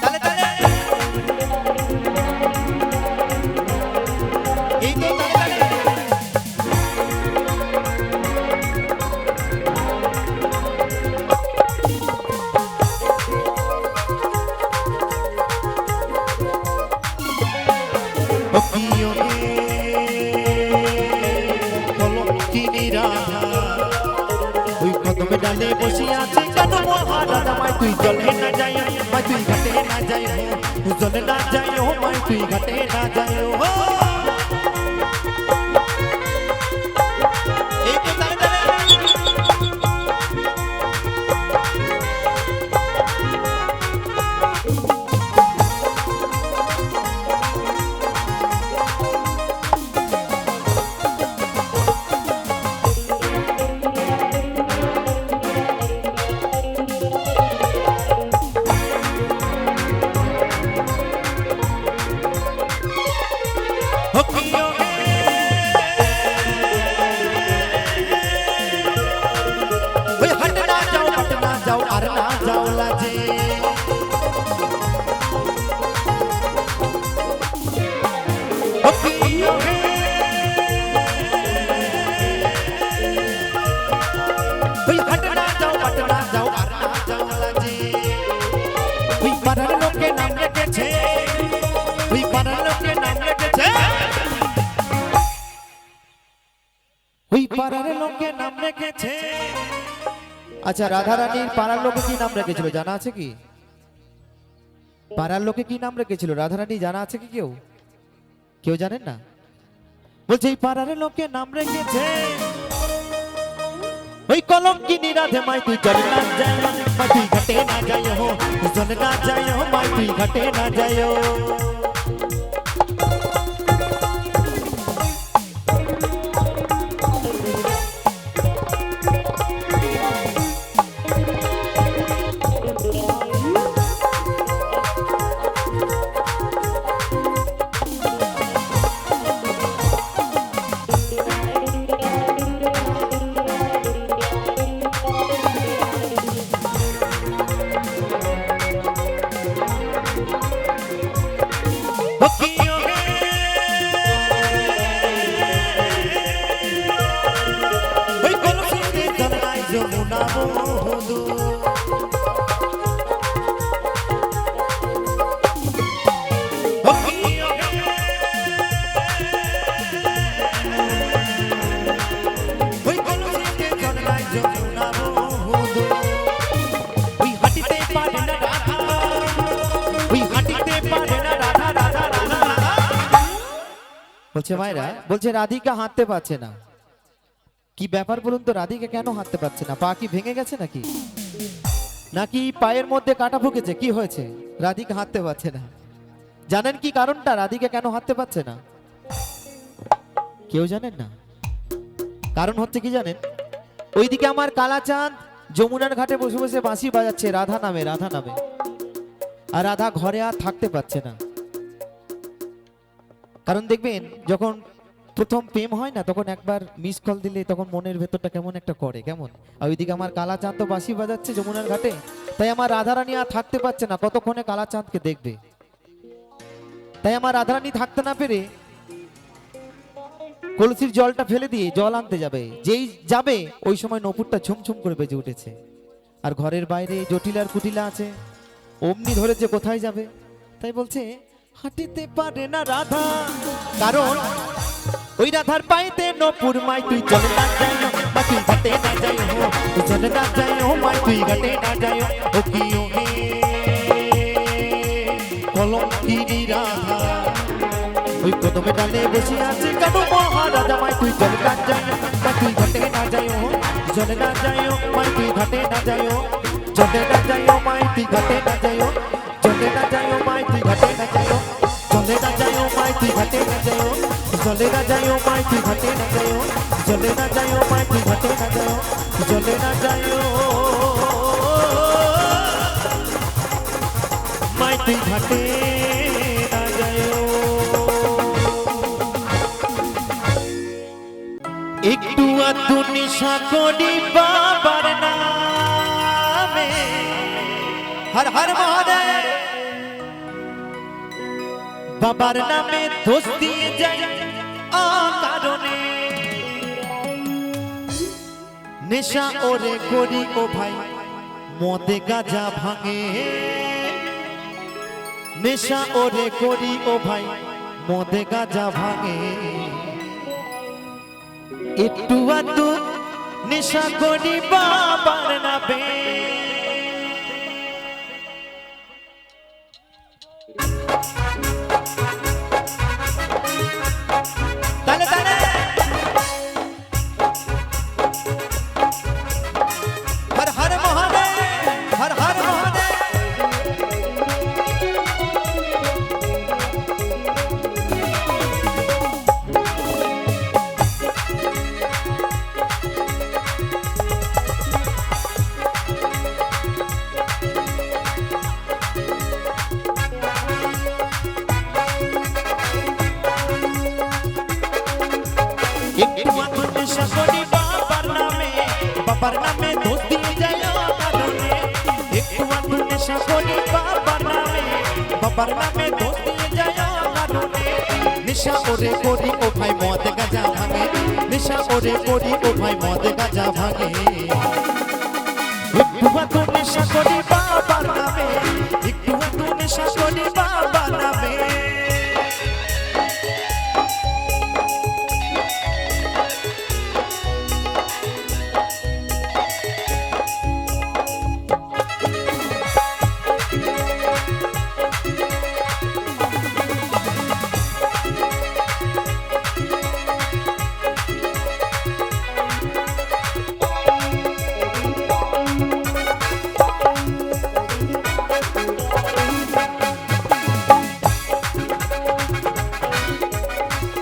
তালে তালে এই তো তালে তালে ওই কদমে ডালে বসে আছে কানু মহারাজা মাই তুই জলে না যাই, মাই তুই ঘাটে না যাই, জলে না যাই, মাই তুই ঘাটে না যাই। এই তো তালে তালে আচ্ছা, রাধা রানীর পাড়ার লোকে কি নাম রেখেছিল জানা আছে কি? পাড়ার লোকে কি নাম রেখেছিল রাধা রানী জানা আছে কি? কেউ কেউ জানেন না? বলছে এই পাড়ার লোকে নাম রেখেছে ওই কলঙ্কিনী রাধে মাই তুই চলে না যাই, মাই তুই ঘাটে না যাই, চলে না যাই, মাই তুই ঘাটে না যাই। বলছে মায়েরা, বলছে রাধিকা হাঁটতে পারছে না। কি ব্যাপার বলুন তো, রাধিকা কেন হাঁটতে পারছে না? পা কি ভেঙে গেছে নাকি? নাকি পায়ের মধ্যে কাঁটা ঢুকেছে? কি হয়েছে রাধিকা হাঁটতে পারছে না? জানেন কি কারণটা রাধিকা কেন হাঁটতে পারছে না? কেউ জানেন না? কারণ হচ্ছে কি জানেন? ওইদিকে আমার কালাচাঁদ যমুনার ঘাটে বসে বসে বাঁশি বাজাচ্ছে রাধা নামে, রাধা নামে, আর রাধা ঘরে আর থাকতে পারছে না। কারণ দেখবেন যখন প্রথম প্রেম হয় না, তখন একবার মিস কল দিলে তখন মনের ভেতরটা কেমন একটা করে, কেমন। আর ওইদিকে আমার কালাচাঁদ তো বাঁশি বাজাচ্ছে যমুনার ঘাটে, তাই আমার রাধারানী আর থাকতে পারছে না, কতক্ষণে কালাচাঁদকে দেখবে। তাই আমার রাধারানী থাকতে না পেরে কলসির জলটা ফেলে দিয়ে জল আনতে যাবে, যেই যাবে ওই সময় নপুরটা ছুমছুম করে বেজে উঠেছে। আর ঘরের বাইরে জটিল আর কুটিলা আছে, অমনি ধরেছে কোথায় যাবে। তাই বলছে হাঁটিতে পারে না রাধা, কারণ ওই রাধার পাইতে নপুর মাই তুই চলে না যাই, মা তুই ঘাটে না যাই, তুই চলে না যাই, মাই তুই ঘাটে না যাই। ও কি ও হে কলঙ্কিনী রাধা, ওই কদমে ডালে বসে আছে কানু মহারাজা মাই তুই চলে না যাই, মা তুই ঘাটে না যাই, চলে না যাই, মাই তুই ঘাটে না না যাইও, চলে না যাইও মাই তুই ঘাটে না যাইও, চলে না যাইও মাই তুই ঘাটে না যাইও, চলে না যাইও মাই তুই ঘাটে না যাইও, চলে না যাইও মাই তুই ঘাটে না যাইও, চলে না যাইও মাই তুই ঘাটে না যাইও, চলে না যাইও মাই তুই ঘাটে না যাইও। একটু আধটু নেশা করি বাবার নামে, হর হর মহাদেব, বাবার নামে দোষ দিয়ে যাই অকারণে, নেশা ওরে করি ও ভাই মদে গাঁজা ভাঙে, নেশা ওরে করি ও ভাই মদে গাঁজা ভাঙে, একটু আধটু নেশা করি বাবার নামে। তালে তালে হর হর মহাদেব, হর হর মহাদেব। একটু আধটু নেশা করি বাবার নামে, বাবার নামে দোষ দিয়ে যায় অকারণে, একটু আধটু নেশা করি বাবার নামে, বাবার নামে দোষ দিয়ে যায় অকারণে, নেশা ওরে করি ও ভাই মদ গাঁজা ভাঙে, নেশা ওরে করি ও ভাই মদ গাঁজা ভাঙে, একটু আধটু নেশা করি বাবার নামে, একটু আধটু নেশা করি বাবার নামে।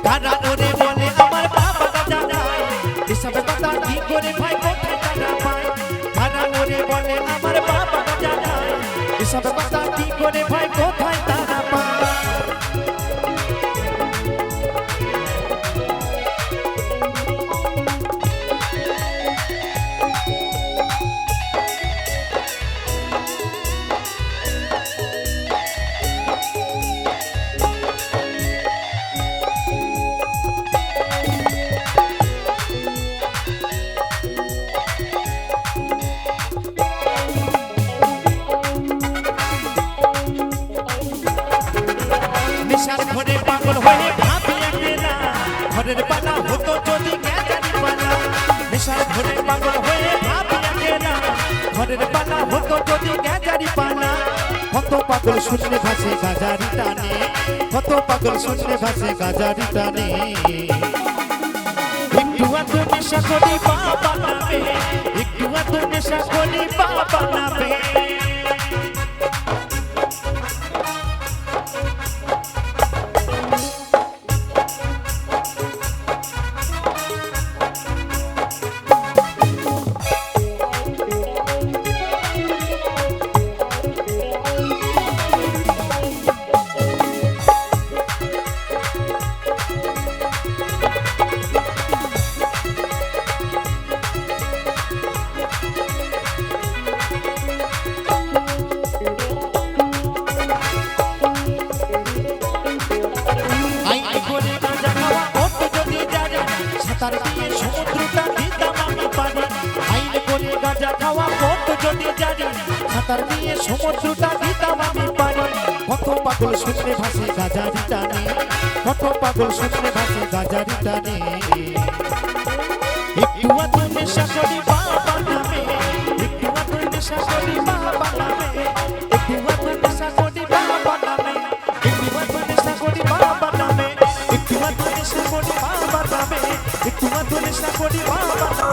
কারা ওরে বলে আমার বাবা গাঁজা খায়, এসব কথা কি করে ভাই কোথায় টাকা পায়, কারা ওরে বলে আমার বাবা গাঁজা খায়, এসব কথা কি করে ভাই কোথায় টাকা পায়। নেশার ঘরে পাগল হয়ে ভাবি একলা, ঘরের পালা হতো যদি গ্যাজারি পালা, নেশার ঘরে পাগল হয়ে ভাবি একলা, ঘরের পালা হতো যদি গ্যাজারি পালা, কত পাগল শুনলে ভাসে গাজারি টানে, কত পাগল শুনলে ভাসে গাজারি টানে, একটু আধটু নেশা করি বাবার নামে, একটু আধটু নেশা করি বাবার নামে। সাঁতার দিয়ে সমুদ্রটা দিতাম আমি পারি, আইন করে গাঁজা খাওয়া কত যদি জানি, সাঁতার দিয়ে সমুদ্রটা দিতাম আমি পারি, কত পাগল শুনলে ভাসে গাজারি টানে, কত পাগল শুনলে ভাসে গাজারি টানে, একটু আধটু নেশা করি বাবার নামে, একটু আধটু নেশা করি বাবার নামে, একটু আধটু নেশা করি বাবার নামে, একটু আধটু নেশা করি বাবার নামে, একটু আধটু নেশা করি বাবার নামে, একটু আধটু নেশা করি বাবার নামে।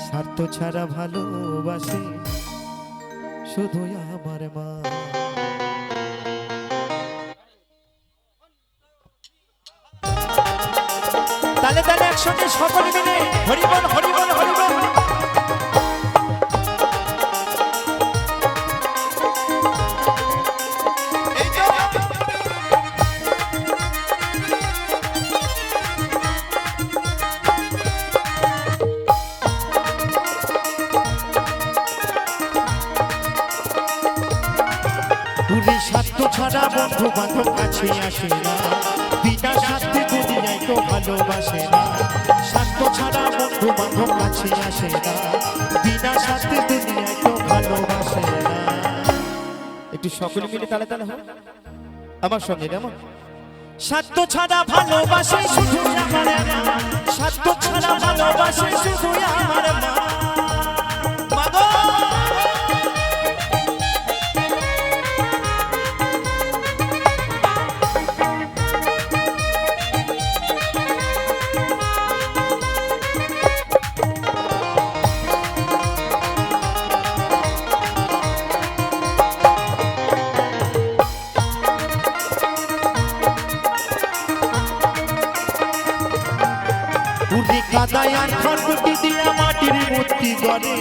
স্বার্থ ছাড়া ভালোবাসে শুধু আমার মা। তালে তালে একসঙ্গে সকলে মিলে হরিবল হরিবল হরিবল। এই তো। পুরে স্বার্থ ছাড়া বন্ধু বান্ধব কাছে আসে না, বিনা স্বার্থে দুনিয়ায় তো ভালোবাসে না। স্বার্থ ছাড়া বন্ধু বান্ধব কাছে আসে না, বিনা স্বার্থে দুনিয়ায় তো ভালোবাসে না। একটু সকলে মিলে তালে তালে হোক আমার সঙ্গে কেমন? স্বার্থ ছাড়া ভালোবাসে শুধু আমার মা, স্বার্থ ছাড়া ভালোবাসে শুধু আমার মা। মাগো পুরি কাদায় আর খড়কুটি দিয়া মাটির মূর্তি গড়ে,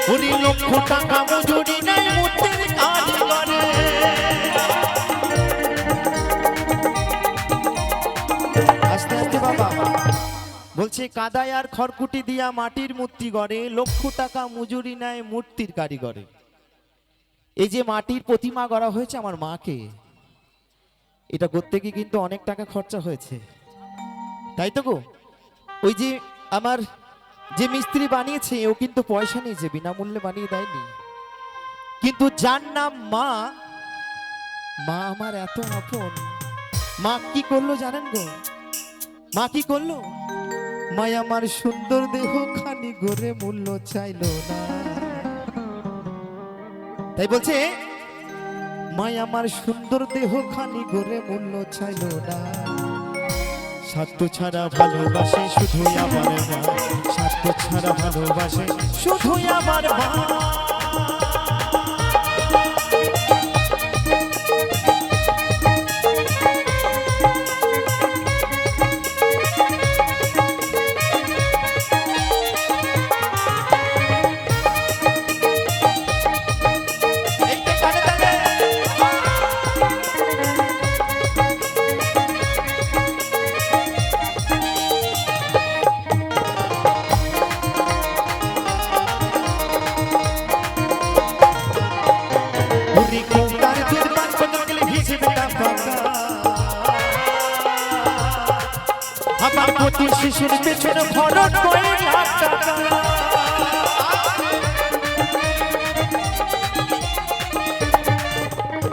পুরি লক্ষ টাকা মজুরি নাই মূর্তির কাজ করে। আস্তে আস্তে বাবা বলছে কাদায় আর খড়কুটি দিয়া মাটির মূর্তি গড়ে, লক্ষ টাকা মজুরি নেয় মূর্তির কারিগরে। এই যে মাটির প্রতিমা গড়া হয়েছে আমার মাকে, এটা করতে গিয়ে কিন্তু অনেক টাকা খরচা হয়েছে, তাই তো গো? ওই যে আমার যে মিস্ত্রি বানিয়েছে ও কিন্তু পয়সা নিয়েছে, বিনামূল্যে বানিয়ে দেয়নি। কিন্তু যার নাম মা, মা আমার এত আপন। মা কি করলো জানেন গো? মা কি করলো? মা আমার সুন্দর দেহ খানি গড়ে মূল্য চাইলো না। তাই বলছে মা আমার সুন্দর দেহ খানি গড়ে মূল্য চাইলো না। স্বার্থ ছাড়া ভালোবাসে শুধু আমার মা, স্বার্থ ছাড়া ভালোবাসে শুধু আমার মা। আমার প্রতি শিশুর পেছনে খরচ করে লাখ টাকা।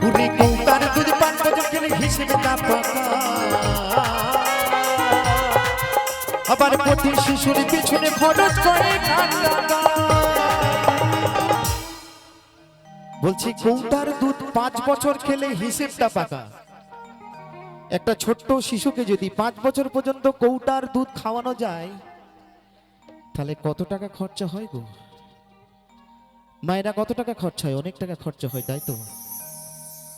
বুড়ি কৌতার দুধ পান করে হিসেবে না পাকা। আবার প্রতি শিশুর পেছনে খরচ করে লাখ টাকা। বলছি কৌটার দুধ 5 বছর খেলে হিসেবটা পাকা। একটা ছোট্ট শিশুকে যদি 5 বছর পর্যন্ত কৌটার দুধ খাওয়ানো যায় তাহলে কত টাকা খরচা হয় গো? মায়েরা কত টাকা খরচা হয়? অনেক টাকা খরচা হয়, তাই তো?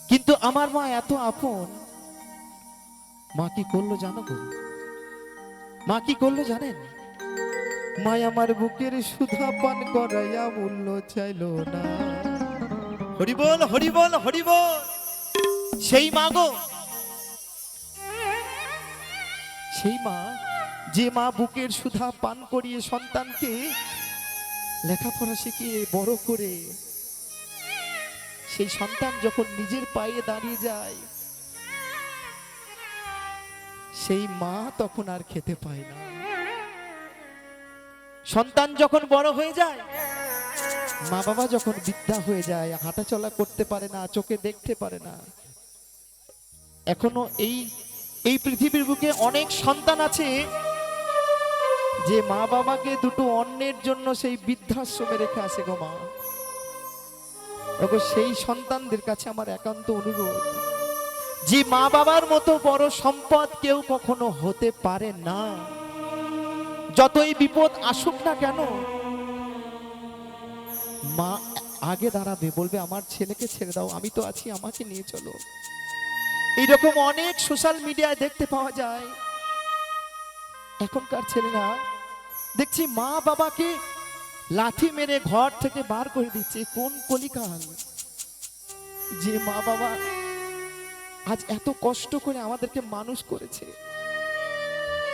কিন্তু আমার মা এত আপন। মা কি করলো জানো গো? মা কি করলো জানেন? মা আমার বুকের সুধা পান করাইয়া মূল্য চাইলো না। হরিবল হরিবল হরিবল। সেই মা গো, সেই মা যে মা বুকের সুধা পান করিয়ে সন্তানকে লেখাপড়া শিখিয়ে বড় করে সেই সন্তান যখন নিজের পায়ে দাঁড়িয়ে যায় সেই মা তখন আর খেতে পায় না। সন্তান যখন বড় হয়ে যায়, মা বাবা যখন বৃদ্ধা হয়ে যায়, হাঁটা চলা করতে পারে না, চোখে দেখতে পারে না, এখনো এই পৃথিবীর বুকে অনেক সন্তান আছে যে মা বাবাকে দুটো অন্যের জন্য সেই বৃদ্ধাশ্রমে রেখে আসে গো মা। ওগো সেই সন্তানদের কাছে আমার একান্ত অনুরোধ, যে মা বাবার মতো বড় সম্পদ কেউ কখনো হতে পারে না। যতই বিপদ আসুক না কেন, মা আগে দাঁড়াবে, বলবে আমার ছেলেকে ছেড়ে দাও, আমি তো আছি, আমাকে নিয়ে চলো। এইরকম অনেক সোশ্যাল মিডিয়ায় দেখতে পাওয়া যায়। এখনকার ছেলেরা দেখছি মা বাবাকে লাথি মেরে ঘর থেকে বার করে দিচ্ছে। কোন কলিকাল যে মা বাবা আজ এত কষ্ট করে আমাদেরকে মানুষ করেছে,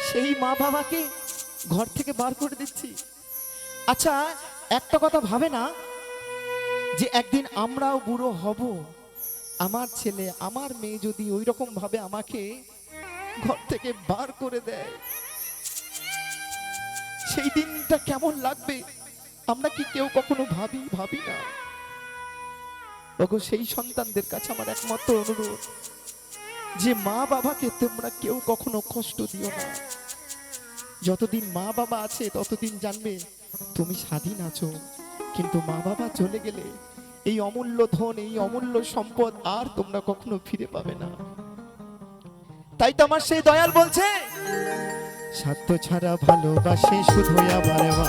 সেই মা বাবাকে ঘর থেকে বার করে দিচ্ছি। আচ্ছা, একটা কথা ভাবে না যে একদিন আমরাও বুড়ো হব, আমার ছেলে আমার মেয়ে যদি ওই রকম ভাবে আমাকে ঘর থেকে বার করে দেয়, সেই দিনটা কেমন লাগবে আমরা কি কেউ কখনো ভাবি না? ওগো সেই সন্তানদের কাছে আমার একমাত্র অনুরোধ, যে মা বাবাকে তোমরা কেউ কখনো কষ্ট দিও না। যতদিন মা বাবা আছে ততদিন জানবে তুমি স্বাধীন আছো, কিন্তু মা বাবা চলে গেলে এই অমূল্য ধন, এই অমূল্য সম্পদ আর তোমরা কখনো ফিরে পাবে না। তাই তো আমার সেই দয়াল বলছে, স্বার্থ ছাড়া ভালোবাসে শুধু আমার মা,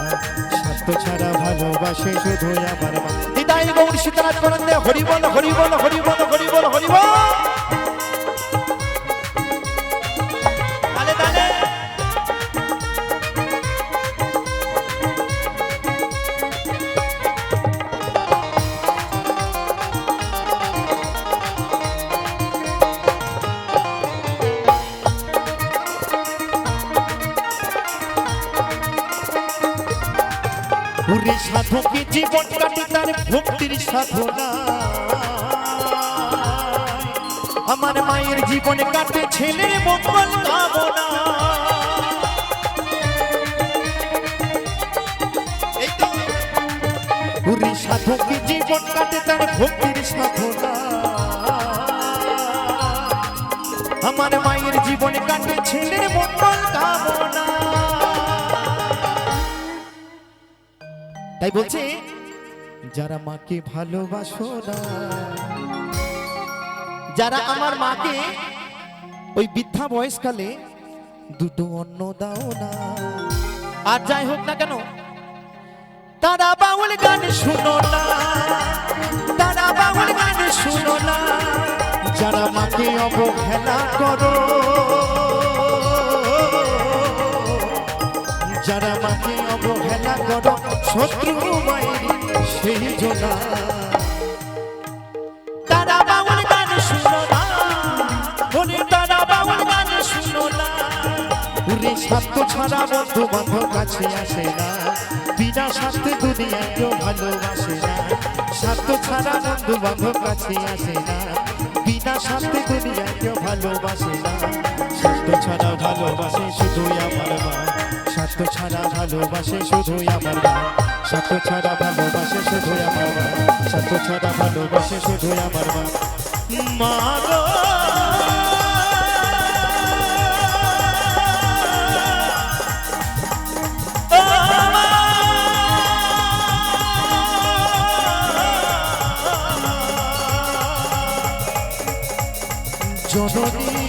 স্বার্থ ছাড়া ভালোবাসে শুধু আমার মা। নিতাই গৌর সীতারাম বলেন, হরি বল হরি বল হরি বল হরি বল হরি বল। তালে তালে ওরে সাধকে জীবন কাটে তার ভক্তির সাধনা, আমার মায়ের জীবনে কাটে ছেলের মঙ্গল কামনা। ওরে সাধকে জীবন কাটে তার ভক্তির সাধনা, আমার মায়ের জীবনে কাটে ছেলের মঙ্গল কামনা। তাই বলছে, যারা মাকে ভালোবাসো না, যারা আমার মাকে ওই বৃদ্ধা বয়সকালে দুটো অন্ন দাও না, আর যাই হোক না কেন তারা বাউল গান শুনো না, তারা বাউল গান শুনো না। যারা মাকে অবহেলা করো, যারা মাকে অবহেলা করো, শত্রু মায়ের সেই জোনা। তারা বাউল গান শুনো না, বলে তারা বাউল গান শুনো না। ওরে স্বার্থ ছাড়া বন্ধু বান্ধব কাছে আসে না, বিনা স্বার্থে দুনিয়া কেউ ভালোবাসে না। স্বার্থ ছাড়া বন্ধু বান্ধব কাছে আসে না, বিনা স্বার্থে দুনিয়া কেউ ভালোবাসে না। স্বার্থ ছাড়া ভালোবাসে শুধুই আমার মা, স্বার্থ ছাড়া ভালোবাসে শুধুই আমার মা, স্বার্থ ছাড়া ভালোবাসে শুধুই আমার মা, স্বার্থ ছাড়া ভালোবাসে শুধুই আমার মা। মা গো জননী